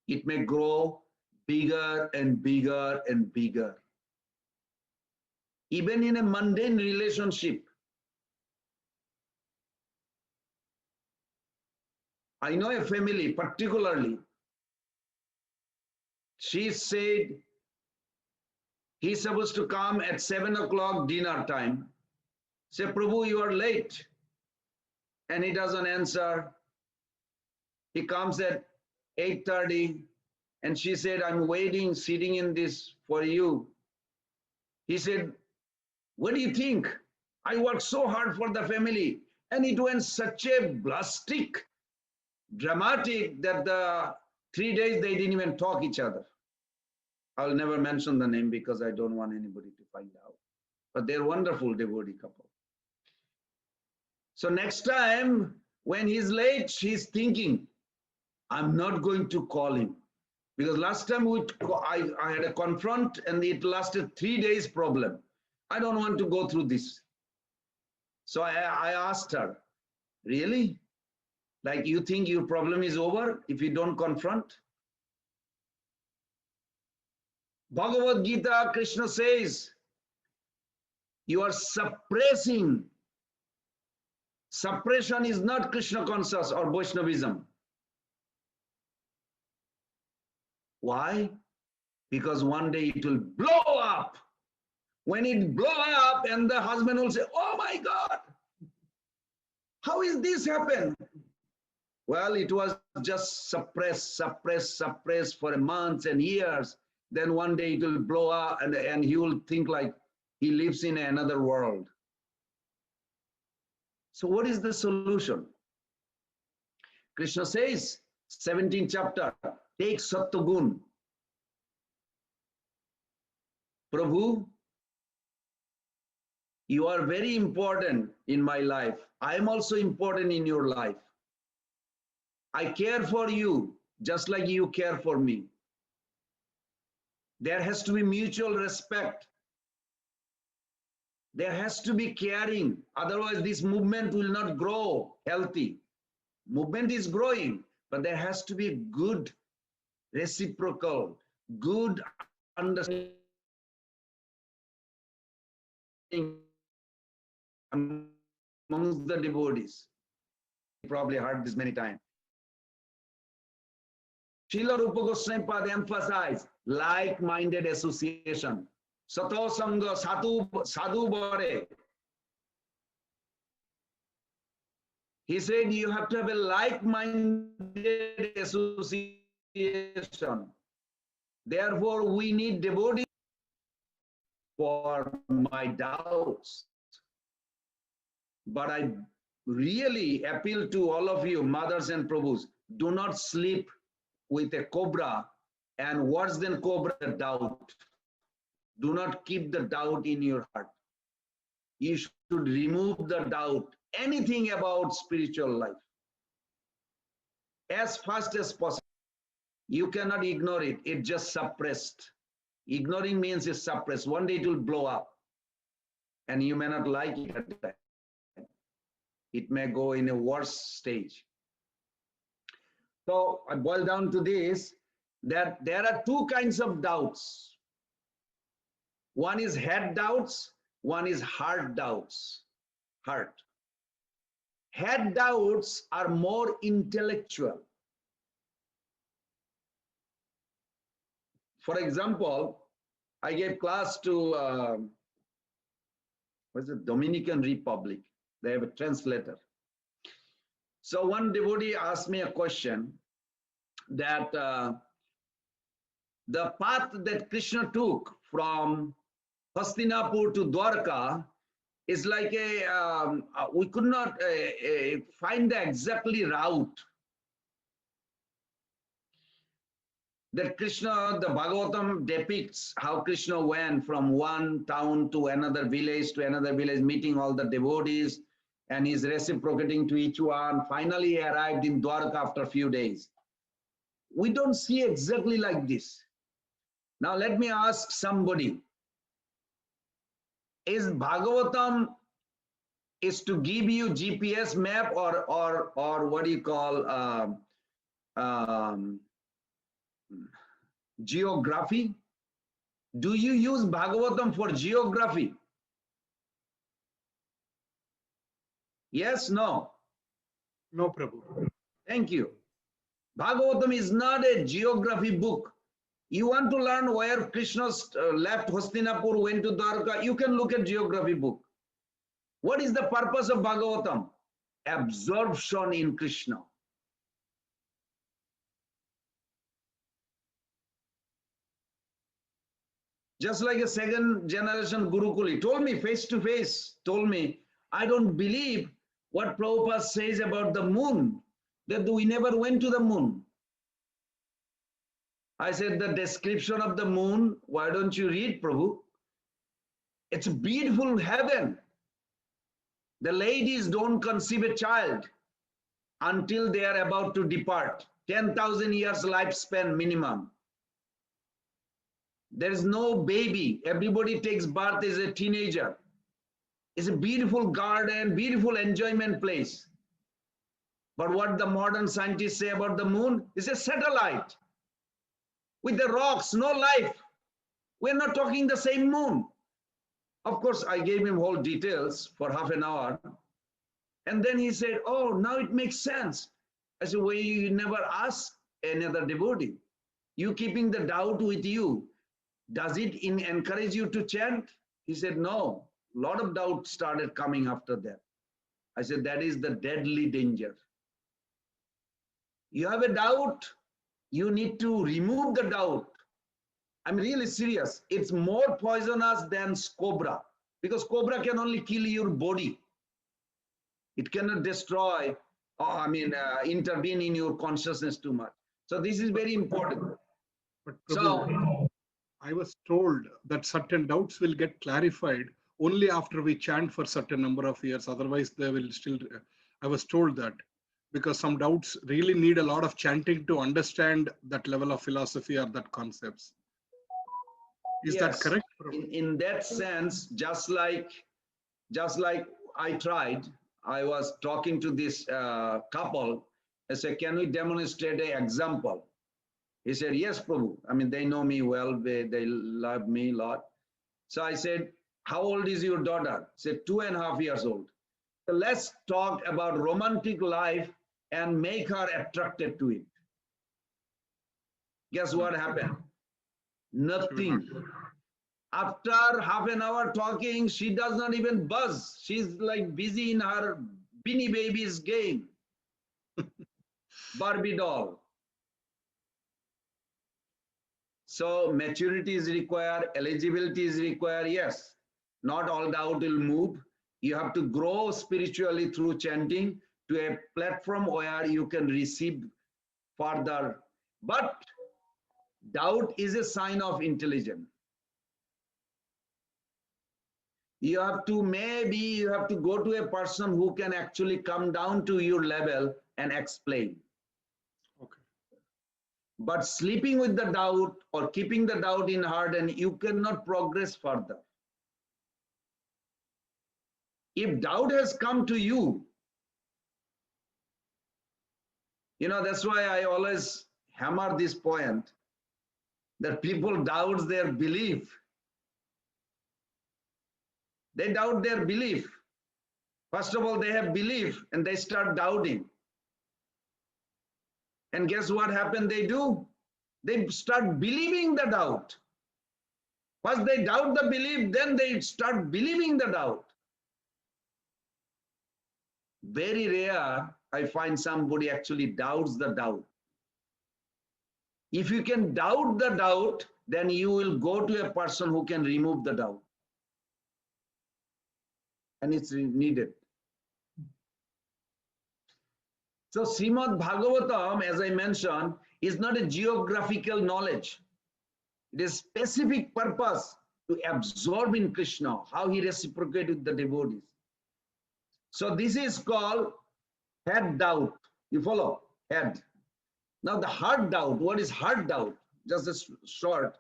It may grow bigger and bigger and bigger. Even in a mundane relationship, I know a family particularly, she said he's supposed to come at 7 o'clock dinner time. Say, Prabhu, you are late. And he doesn't answer. He comes at 8:30 and she said, I'm waiting, sitting in this for you. He said, what do you think? I worked so hard for the family. And it went such a blastic, dramatic that the 3 days they didn't even talk each other. I'll never mention the name because I don't want anybody to find out. But they're wonderful devotee couple. So next time when he's late, she's thinking, I'm not going to call him. Because last time I had a confront and it lasted 3 days problem. I don't want to go through this. So I asked her, really? Like you think your problem is over if you don't confront? Bhagavad Gita, Krishna says, you are suppressing. Suppression is not Krishna conscious or Vaishnavism. Why? Because one day it will blow up. When it blow up and the husband will say, oh my God, how is this happen? Well, it was just suppressed for months and years. Then one day it will blow up and he will think like he lives in another world. So what is the solution? Krishna says, 17th chapter, take Sattvagun. Prabhu, you are very important in my life. I am also important in your life. I care for you just like you care for me. There has to be mutual respect. There has to be caring. Otherwise, this movement will not grow healthy. Movement is growing, but there has to be good, reciprocal, good understanding amongst the devotees. You probably heard this many times. Srila Rupa Goswami Pada emphasized like-minded association. Sato Sangha Sadhu Bhare. He said you have to have a like-minded association. Therefore, we need devotees for my doubts. But I really appeal to all of you, mothers and prabhus, do not sleep with a cobra, and worse than cobra, doubt. Do not keep the doubt in your heart. You should remove the doubt, anything about spiritual life. as fast as possible. You cannot ignore it. It just suppressed. Ignoring means it's suppressed. One day it will blow up. And you may not like it at the time. It may go in a worse stage. So I boil down to this, that there are two kinds of doubts. One is head doubts, one is heart doubts. Heart. Head doubts are more intellectual. For example, I gave class to what's the Dominican Republic. They have a translator. So one devotee asked me a question that the path that Krishna took from Hastinapur to Dwarka is like we could not find the exactly route that Krishna, the Bhagavatam depicts how Krishna went from one town to another village, meeting all the devotees, and he's reciprocating to each one. Finally, he arrived in Dwarka after a few days. We don't see exactly like this. Now, let me ask somebody, is Bhagavatam is to give you GPS map or what do you call geography? Do you use Bhagavatam for geography? Yes, no? No, Prabhu. Thank you. Bhagavatam is not a geography book. You want to learn where Krishna left Hastinapur, went to Dwarka, you can look at geography book. What is the purpose of Bhagavatam? Absorption in Krishna. Just like a second generation Gurukuli told me face to face, told me, I don't believe what Prabhupada says about the moon, that we never went to the moon. I said, the description of the moon, why don't you read, Prabhu? It's a beautiful heaven. The ladies don't conceive a child until they are about to depart. 10,000 years lifespan minimum. There is no baby. Everybody takes birth as a teenager. It's a beautiful garden, beautiful enjoyment place. But what the modern scientists say about the moon is a satellite with the rocks, no life. We're not talking the same moon. Of course, I gave him whole details for half an hour. And then he said, oh, now it makes sense. I said, well, you never ask another devotee. You keeping the doubt with you. Does it encourage you to chant? He said, no. A lot of doubt started coming after that. I said, that is the deadly danger. You have a doubt, you need to remove the doubt. I'm really serious. It's more poisonous than cobra, because cobra can only kill your body. It cannot destroy, intervene in your consciousness too much. So this is very important. But Prabhu, So, I was told that certain doubts will get clarified only after we chant for certain number of years. Otherwise, they will still. I was told that because some doubts really need a lot of chanting to understand that level of philosophy or that concepts. Is that yes, correct? in that sense, just like I tried, I was talking to this couple. I said, can we demonstrate an example? He said, yes, Prabhu. I mean, they know me well. They love me a lot. So I said, how old is your daughter? He said, 2.5 years old. So let's talk about romantic life and make her attracted to it. Guess what happened? Nothing. After half an hour talking, she does not even buzz. She's like busy in her Beanie Babies game. Barbie doll. So maturity is required, eligibility is required, yes. Not all doubt will move. You have to grow spiritually through chanting to a platform where you can receive further. But doubt is a sign of intelligence. You have to go to a person who can actually come down to your level and explain. But sleeping with the doubt or keeping the doubt in heart, and you cannot progress further. If doubt has come to you, that's why I always hammer this point that people doubt their belief. They doubt their belief. First of all, they have belief and they start doubting. And guess what happened? They do? They start believing the doubt. First they doubt the belief, then they start believing the doubt. Very rare I find somebody actually doubts the doubt. If you can doubt the doubt, then you will go to a person who can remove the doubt. And it's needed. So Srimad Bhagavatam, as I mentioned, is not a geographical knowledge. It is specific purpose to absorb in Krishna, how he reciprocates with the devotees. So this is called head doubt. You follow? Head. Now the heart doubt. What is heart doubt? Just a short.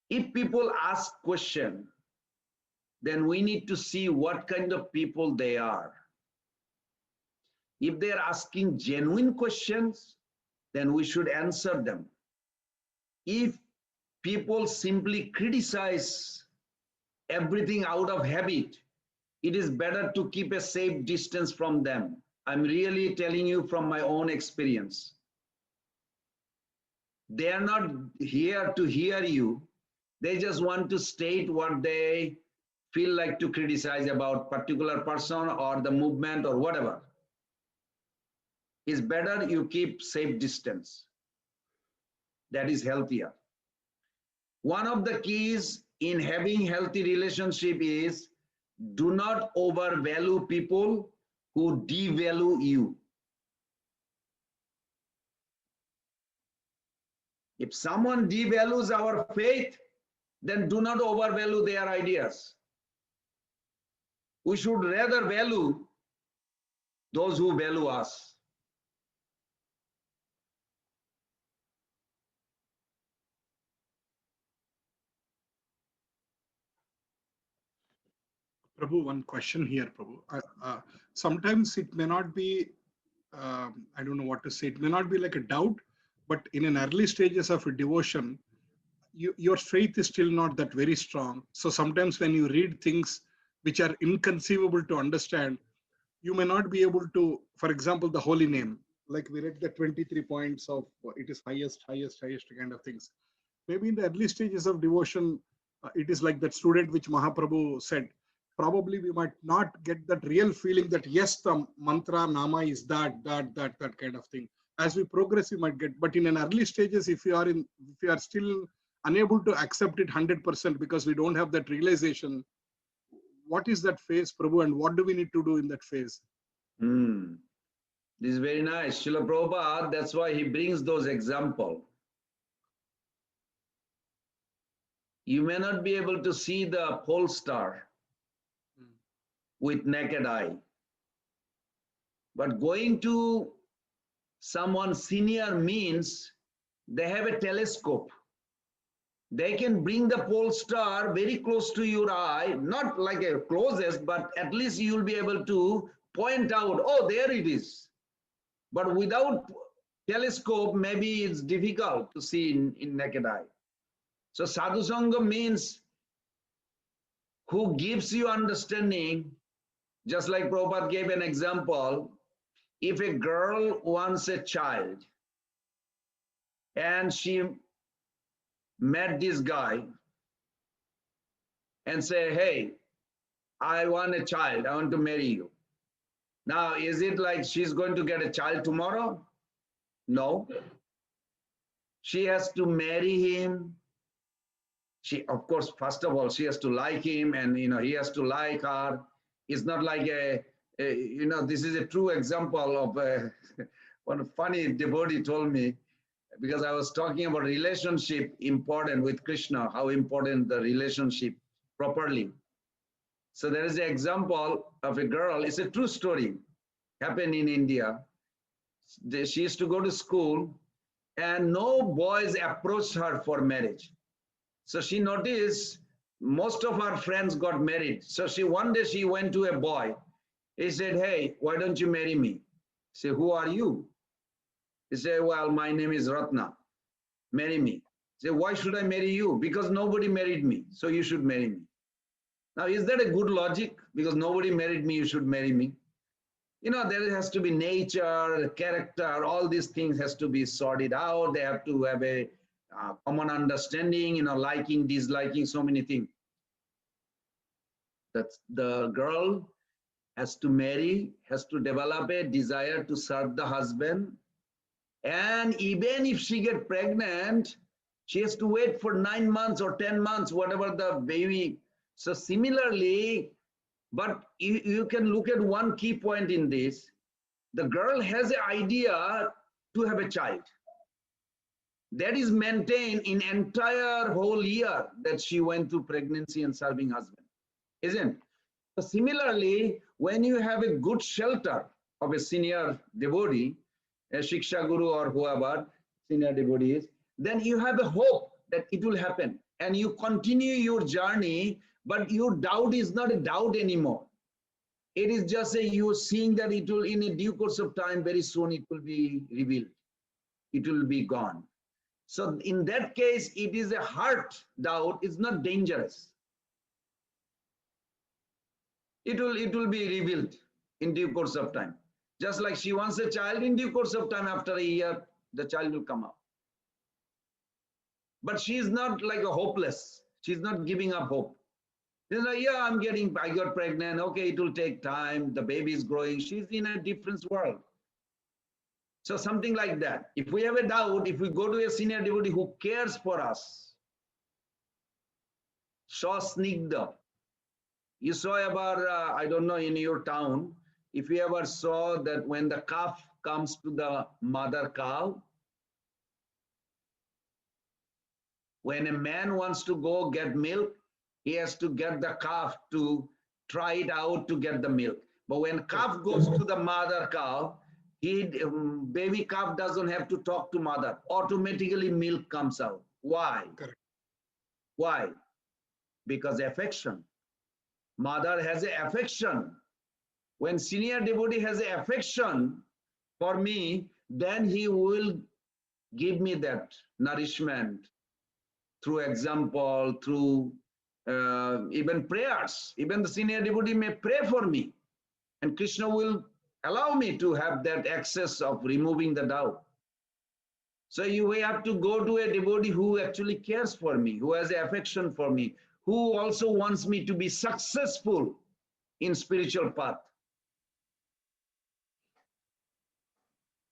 If people ask question, then we need to see what kind of people they are. If they are asking genuine questions, then we should answer them. If people simply criticize everything out of habit, it is better to keep a safe distance from them. I'm really telling you from my own experience. They are not here to hear you. They just want to state what they feel like to criticize about particular person or the movement or whatever. It's better you keep safe distance. That is healthier. One of the keys in having healthy relationship is do not overvalue people who devalue you. If someone devalues our faith, then do not overvalue their ideas. We should rather value those who value us. Prabhu, one question here, Prabhu. Sometimes it may not be, I don't know what to say, it may not be like a doubt, but in an early stages of a devotion, your faith is still not that very strong. So sometimes when you read things which are inconceivable to understand, you may not be able to, for example, the holy name, like we read the 23 points of it is highest kind of things. Maybe in the early stages of devotion, it is like that student which Mahaprabhu said, probably we might not get that real feeling that yes, the mantra nama is that kind of thing. As we progress, we might get, but in an early stages, if you are still unable to accept it 100% because we don't have that realization, what is that phase, Prabhu, and what do we need to do in that phase? This is very nice. Srila Prabhupada, that's why he brings those examples. You may not be able to see the pole star with naked eye, but going to someone senior means they have a telescope. They can bring the pole star very close to your eye, not like a closest, but at least you'll be able to point out, oh, there it is. But without telescope, maybe it's difficult to see in naked eye. So sadhu sangha means who gives you understanding, just like Prabhupada gave an example. If a girl wants a child and she met this guy and say, hey, I want a child, I want to marry you. Now, is it like she's going to get a child tomorrow? No. She has to marry him. She, of course, first of all, she has to like him and, he has to like her. It's not like this is a true example of one funny devotee told me, because I was talking about relationship important with Krishna, how important the relationship properly. So there is an example of a girl, it's a true story. happened in India. She used to go to school and no boys approached her for marriage. So she noticed most of her friends got married. So one day she went to a boy. He said, hey, why don't you marry me? He said, who are you? He said, well, my name is Ratna. Marry me. He said, why should I marry you? Because nobody married me. So you should marry me. Now, is that a good logic? Because nobody married me, you should marry me. You know, there has to be nature, character, all these things has to be sorted out. They have to have a common understanding, you know, liking, disliking, so many things. That's the girl has to marry, has to develop a desire to serve the husband. And even if she gets pregnant, she has to wait for 9 months or 10 months, whatever the baby. So similarly, but you can look at one key point in this. The girl has an idea to have a child. That is maintained in entire whole year that she went through pregnancy and serving husband, isn't? So similarly, when you have a good shelter of a senior devotee, a Shiksha Guru or whoever senior devotee is, then you have a hope that it will happen and you continue your journey, but your doubt is not a doubt anymore. It is just you seeing that it will, in a due course of time, very soon it will be revealed. It will be gone. So in that case, it is a heart doubt. It's not dangerous. It will be revealed in due course of time. Just like she wants a child, in due course of time, after a year, the child will come out. But she is not like a hopeless. She's not giving up hope. She's like, yeah, I got pregnant. Okay, it will take time. The baby is growing. She's in a different world. So something like that. If we have a doubt, if we go to a senior devotee who cares for us, Snigdha. You saw about, I don't know, in your town, if you ever saw that when the calf comes to the mother cow, when a man wants to go get milk, he has to get the calf to try it out to get the milk. But when calf goes to the mother cow, baby calf doesn't have to talk to mother. Automatically milk comes out. Why? Correct. Why? Because affection. Mother has an affection. When senior devotee has an affection for me, then he will give me that nourishment through example, through even prayers. Even the senior devotee may pray for me, and Krishna will allow me to have that access of removing the doubt. So you have to go to a devotee who actually cares for me, who has affection for me, who also wants me to be successful in spiritual path.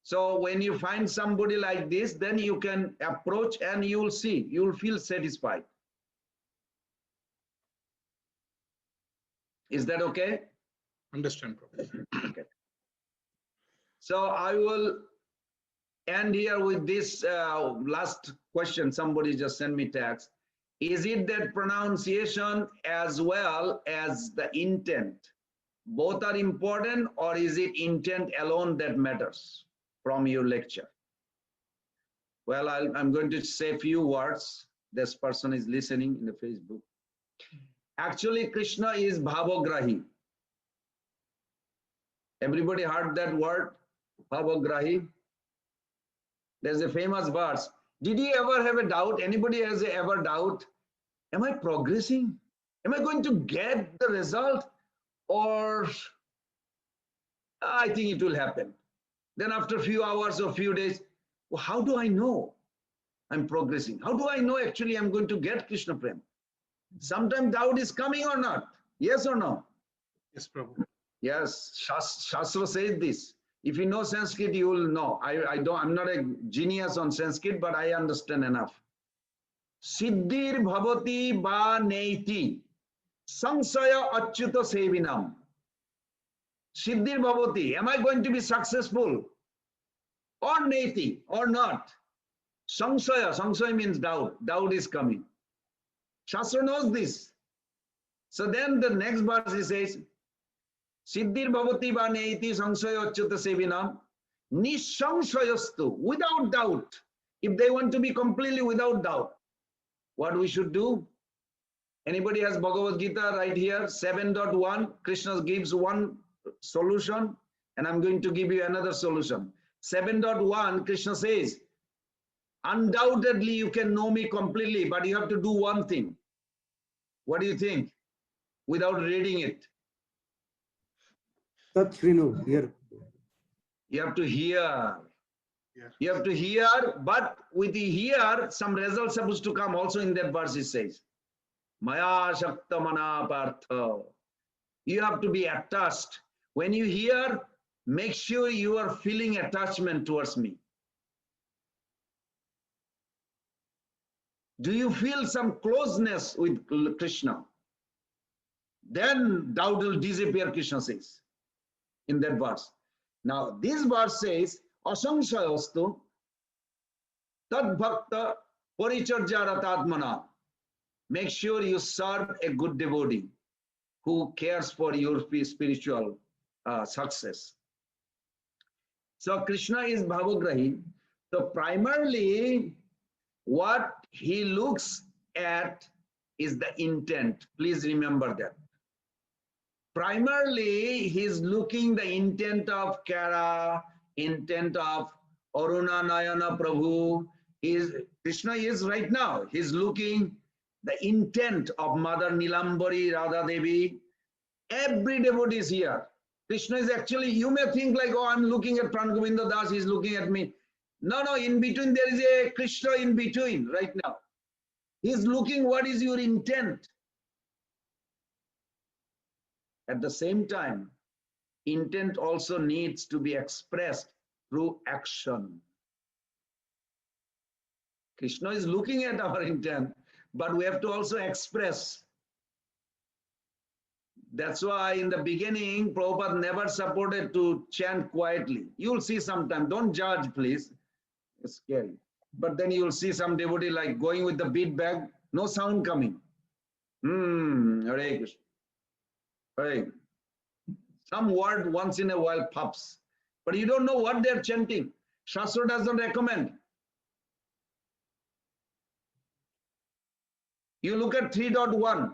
So when you find somebody like this, then you can approach and you will see, you will feel satisfied. Is that okay? Understand, Prabhu. Okay. So I will end here with this last question. Somebody just sent me text. Is it that pronunciation as well as the intent, both are important, or is it intent alone that matters from your lecture? Well, I'm going to say a few words. This person is listening in the Facebook. Actually, Krishna is bhavagrahi. Everybody heard that word, bhavagrahi? There's a famous verse. Did you ever have a doubt? Anybody has ever doubt? Am I progressing? Am I going to get the result? Or I think it will happen. Then after a few hours or few days, well, how do I know I'm progressing? How do I know actually I'm going to get Krishna Prem? Sometimes doubt is coming or not. Yes or no? Yes, Prabhu. Yes, Shastra says this. If you know Sanskrit, you will know. I'm not a genius on Sanskrit, but I understand enough. Siddhir bhavati ba neiti samsaya achyuta sevinam. Siddhir bhavati. Am I going to be successful? Or neiti, or not? Samsaya. Samsaya means doubt. Doubt is coming. Shastra knows this. So then the next verse he says, Siddhir bhavati va neiti samsaya achyuta sevinam. Nishamsayastu, without doubt. If they want to be completely without doubt, what we should do? Anybody has Bhagavad Gita right here, 7.1. Krishna gives one solution, and I'm going to give you another solution. 7.1, Krishna says, undoubtedly you can know me completely, but you have to do one thing. What do you think? Without reading it. Tat Shrinu, here. You have to hear. Yeah. You have to hear, but with the hear, some results supposed to come also in that verse, it says. Maya Shakta Mana Partha. You have to be attached. When you hear, make sure you are feeling attachment towards me. Do you feel some closeness with Krishna? Then doubt will disappear, Krishna says in that verse. Now, this verse says, Asangshayastu tad bhakta paricharjaratatmana. Make sure you serve a good devotee who cares for your spiritual success. So Krishna is Bhavagrahi. So primarily what he looks at is the intent. Please remember that. Primarily he's looking the intent of Kara, intent of Aruna Nayana Prabhu. Krishna is right now, he's looking the intent of Mother Nilambari Radha Devi. Every devotee is here. Krishna is actually, you may think like, oh, I'm looking at Pran Govinda Das, he's looking at me. No, no, in between there is a Krishna in between right now. He's looking what is your intent. At the same time, intent also needs to be expressed through action. Krishna is looking at our intent, but we have to also express. That's why in the beginning, Prabhupada never supported to chant quietly. You'll see sometime, don't judge please, it's scary. But then you'll see some devotee like going with the bead bag, no sound coming. Hare Krishna. Hare. Some word once in a while pops, but you don't know what they're chanting. Shastra doesn't recommend. You look at 3.1,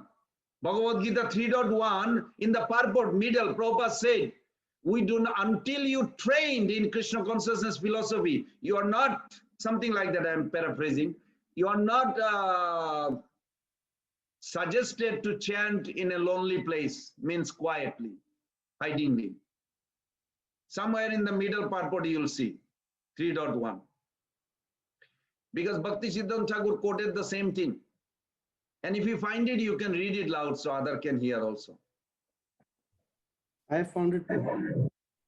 Bhagavad Gita 3.1, in the purport, middle, Prabhupada said, we do not, until you trained in Krishna consciousness philosophy, you are not, something like that, I'm paraphrasing, you are not suggested to chant in a lonely place, means quietly, hidingly. Somewhere in the middle purport you will see, 3.1. Because Bhakti Siddhanta Thakur quoted the same thing. And if you find it, you can read it loud so other can hear also. I found it.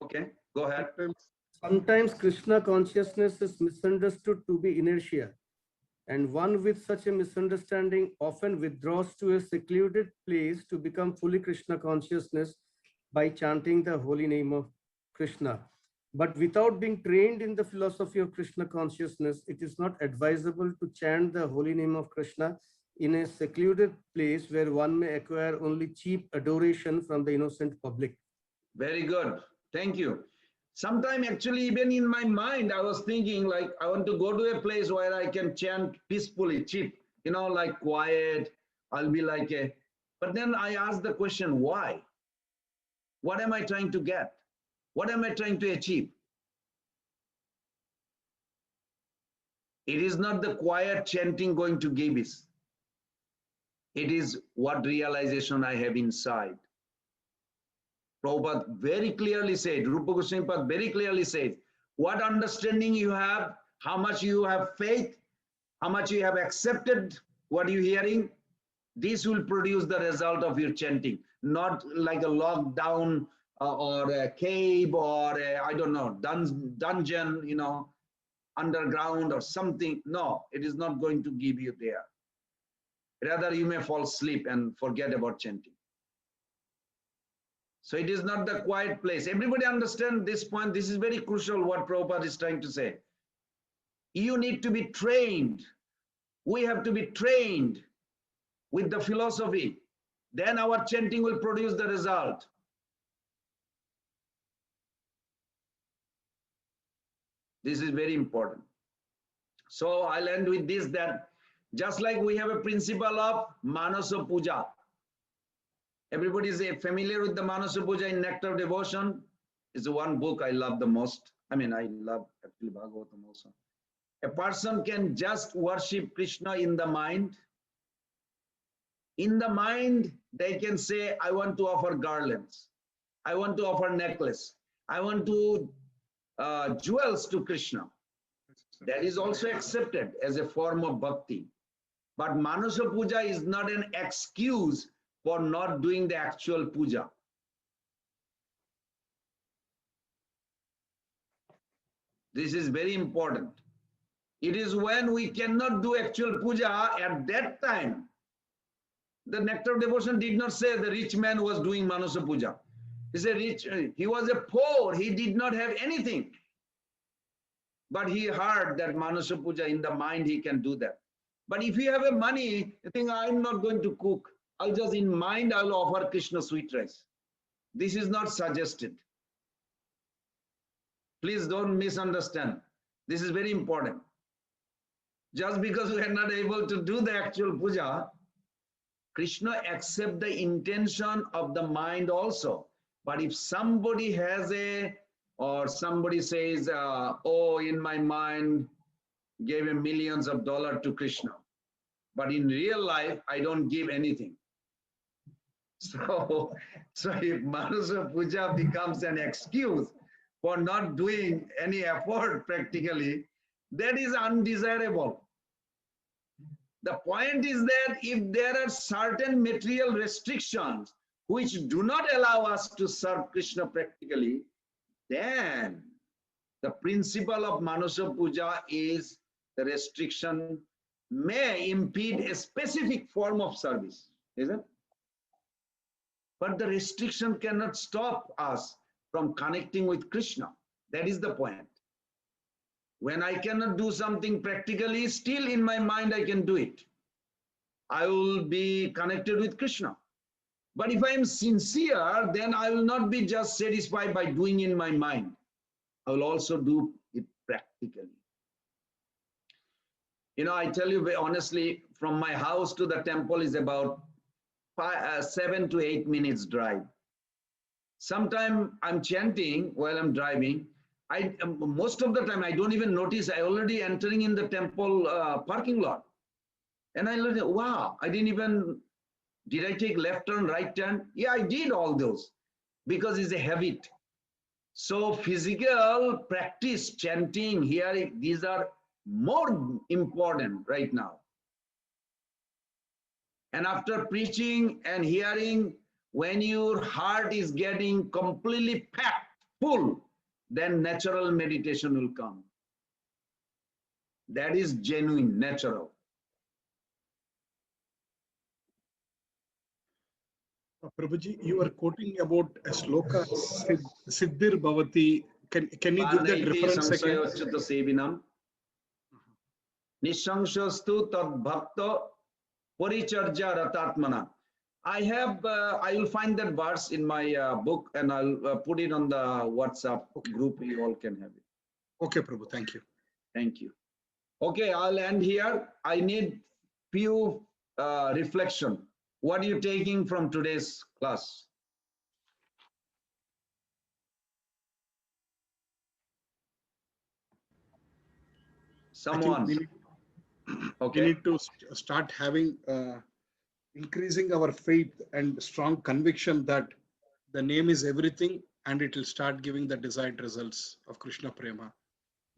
Okay, go ahead. Sometimes Krishna consciousness is misunderstood to be inertia, and one with such a misunderstanding often withdraws to a secluded place to become fully Krishna consciousness by chanting the holy name of Krishna. But without being trained in the philosophy of Krishna consciousness, it is not advisable to chant the holy name of Krishna in a secluded place where one may acquire only cheap adoration from the innocent public. Very good. Thank you. Sometime actually even in my mind, I was thinking like, I want to go to a place where I can chant peacefully, cheap, you know, like quiet. I'll be like a, but then I asked the question, why? What am I trying to get? What am I trying to achieve? It is not the quiet chanting going to give us. It is what realization I have inside. Prabhupada very clearly said, Rupa Goswami Pad very clearly said, what understanding you have, how much you have faith, how much you have accepted what you're hearing, this will produce the result of your chanting, not like a lockdown or a cave or a, I don't know, dungeon, you know, underground or something. No, it is not going to give you there. Rather, you may fall asleep and forget about chanting. So it is not the quiet place. Everybody understand this point. This is very crucial what Prabhupada is trying to say. You need to be trained. We have to be trained with the philosophy. Then our chanting will produce the result. This is very important. So I'll end with this, that just like we have a principle of Manasa Puja. Everybody is familiar with the Manasa Puja in Nectar of Devotion. It's the one book I love the most. I mean, I love actually Bhagavatam also. A person can just worship Krishna in the mind. In the mind, they can say, I want to offer garlands. I want to offer necklace. I want to jewels to Krishna. That is also accepted as a form of bhakti. But Manasa Puja is not an excuse for not doing the actual puja. This is very important. It is when we cannot do actual puja, at that time, the Nectar of Devotion did not say the rich man was doing Manasa Puja. He said he was a poor, he did not have anything. But he heard that Manasa Puja, in the mind he can do that. But if you have a money, you think, I'm not going to cook. I'll just, in mind, I'll offer Krishna sweet rice. This is not suggested. Please don't misunderstand. This is very important. Just because we are not able to do the actual puja, Krishna accepts the intention of the mind also. But if somebody has or somebody says, oh, in my mind, gave millions of dollars to Krishna, but in real life, I don't give anything. So if Manasa Puja becomes an excuse for not doing any effort practically, that is undesirable. The point is that if there are certain material restrictions which do not allow us to serve Krishna practically, then the principle of Manasa Puja is the restriction may impede a specific form of service, isn't it? But the restriction cannot stop us from connecting with Krishna. That is the point. When I cannot do something practically, still in my mind I can do it. I will be connected with Krishna. But if I am sincere, then I will not be just satisfied by doing in my mind. I will also do it practically. You know, I tell you very honestly, from my house to the temple is about 7 to 8 minutes drive. Sometimes I'm chanting while I'm driving. Most of the time I don't even notice I already entering in the temple parking lot. And I learned, wow, did I take left turn, right turn? Yeah, I did all those because it's a habit. So physical practice, chanting, hearing, these are more important right now. And after preaching and hearing, when your heart is getting completely packed, full, then natural meditation will come. That is genuine, natural. Prabhuji, you are quoting about a sloka, Siddhir Bhavati. Can you give that reference again? Nishangshastu tad bhakta paricharja ratatmana. I will find that verse in my book and I'll put it on the WhatsApp group. You all can have it. Okay, Prabhu. Thank you. Thank you. Okay, I'll end here. I need few reflection. What are you taking from today's class? Someone. We need to start having increasing our faith and strong conviction that the name is everything and it will start giving the desired results of Krishna Prema.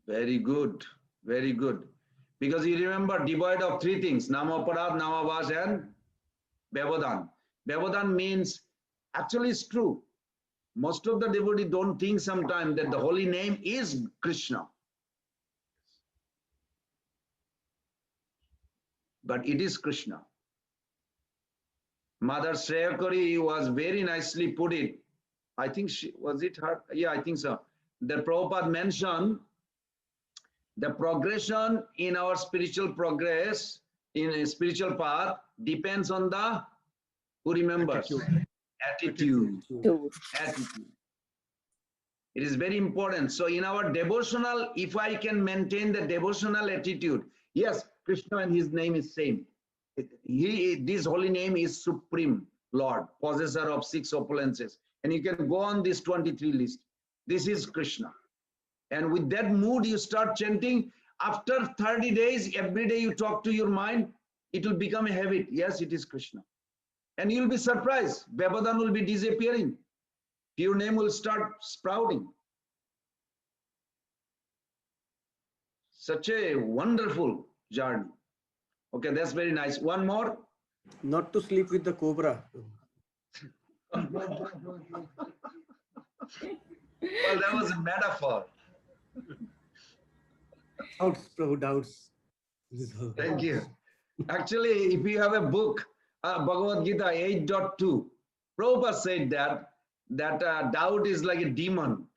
Very good. Very good. Because you remember, devoid of three things, Namaparad, Namavas, and Bhavadan. Bhavadan means, actually it's true. Most of the devotees don't think sometimes that the holy name is Krishna. But it is Krishna. Mother Shreyakari was very nicely put it. I think was it her? Yeah, I think so. The Prabhupada mentioned the progression in our spiritual progress, in a spiritual path, depends on the, who remembers? Attitude. It is very important. So in our devotional, if I can maintain the devotional attitude, yes, Krishna and his name is same. This holy name is Supreme Lord, possessor of 6 opulences. And you can go on this 23 list. This is Krishna. And with that mood, you start chanting. After 30 days, every day you talk to your mind, it will become a habit. Yes, it is Krishna. And you'll be surprised. Vyavadan will be disappearing. Your name will start sprouting. Such a wonderful journey. Okay, that's very nice. One more. Not to sleep with the cobra. Well, that was a metaphor. Doubts, Prabhu, doubts. Thank you. Actually, if you have a book, Bhagavad Gita 8.2, Prabhupada said that doubt is like a demon.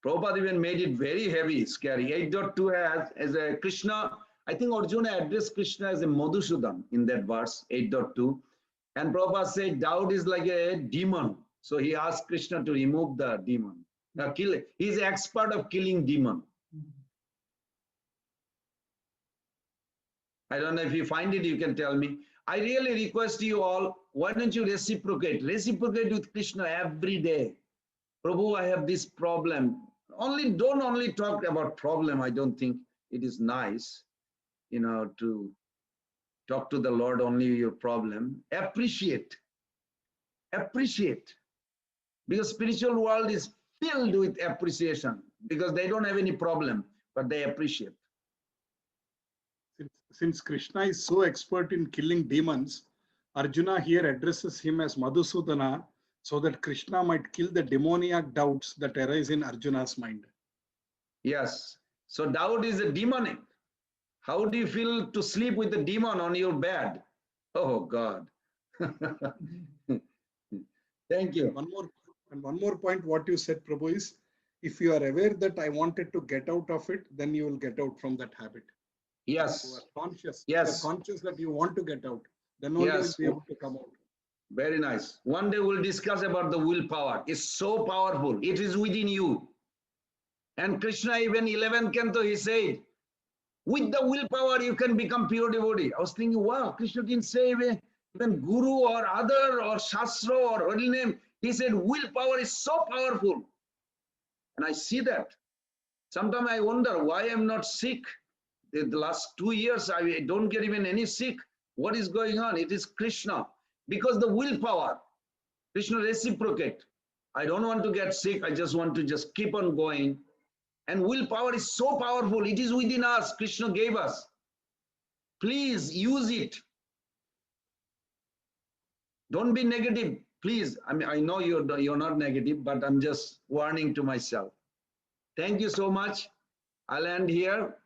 Prabhupada even made it very heavy, scary. 8.2 has as a Krishna, I think Arjuna addressed Krishna as a Madhusudan in that verse, 8.2. And Prabhupada said doubt is like a demon. So he asked Krishna to remove the demon. Now kill it. He's an expert of killing demon. I don't know if you find it, you can tell me. I really request you all, why don't you reciprocate? Reciprocate with Krishna every day. Prabhu, I have this problem. Don't only talk about problem. I don't think it is nice, to talk to the Lord only your problem. Appreciate. Because spiritual world is filled with appreciation because they don't have any problem, but they appreciate. Since Krishna is so expert in killing demons, Arjuna here addresses him as Madhusudana so that Krishna might kill the demoniac doubts that arise in Arjuna's mind. Yes. So doubt is a demonic. How do you feel to sleep with the demon on your bed? Oh God. Thank you. One more point, what you said, Prabhu, is if you are aware that I wanted to get out of it, then you will get out from that habit. Yes. You are conscious. Yes. You are conscious that you want to get out. Then only Yes. will be able to come out. Very nice. One day we'll discuss about the willpower. It's so powerful. It is within you. And Krishna, even 11th canto, he said, with the willpower, you can become pure devotee. I was thinking, wow, Krishna didn't say even guru or other or shastra or holy name. He said, willpower is so powerful. And I see that. Sometimes I wonder why I'm not sick. The last 2 years, I don't get even any sick. What is going on? It is Krishna. Because the willpower, Krishna reciprocate. I don't want to get sick. I just want to just keep on going. And willpower is so powerful. It is within us. Krishna gave us. Please use it. Don't be negative. Please. I mean, I know you're not negative, but I'm just warning to myself. Thank you so much. I'll end here.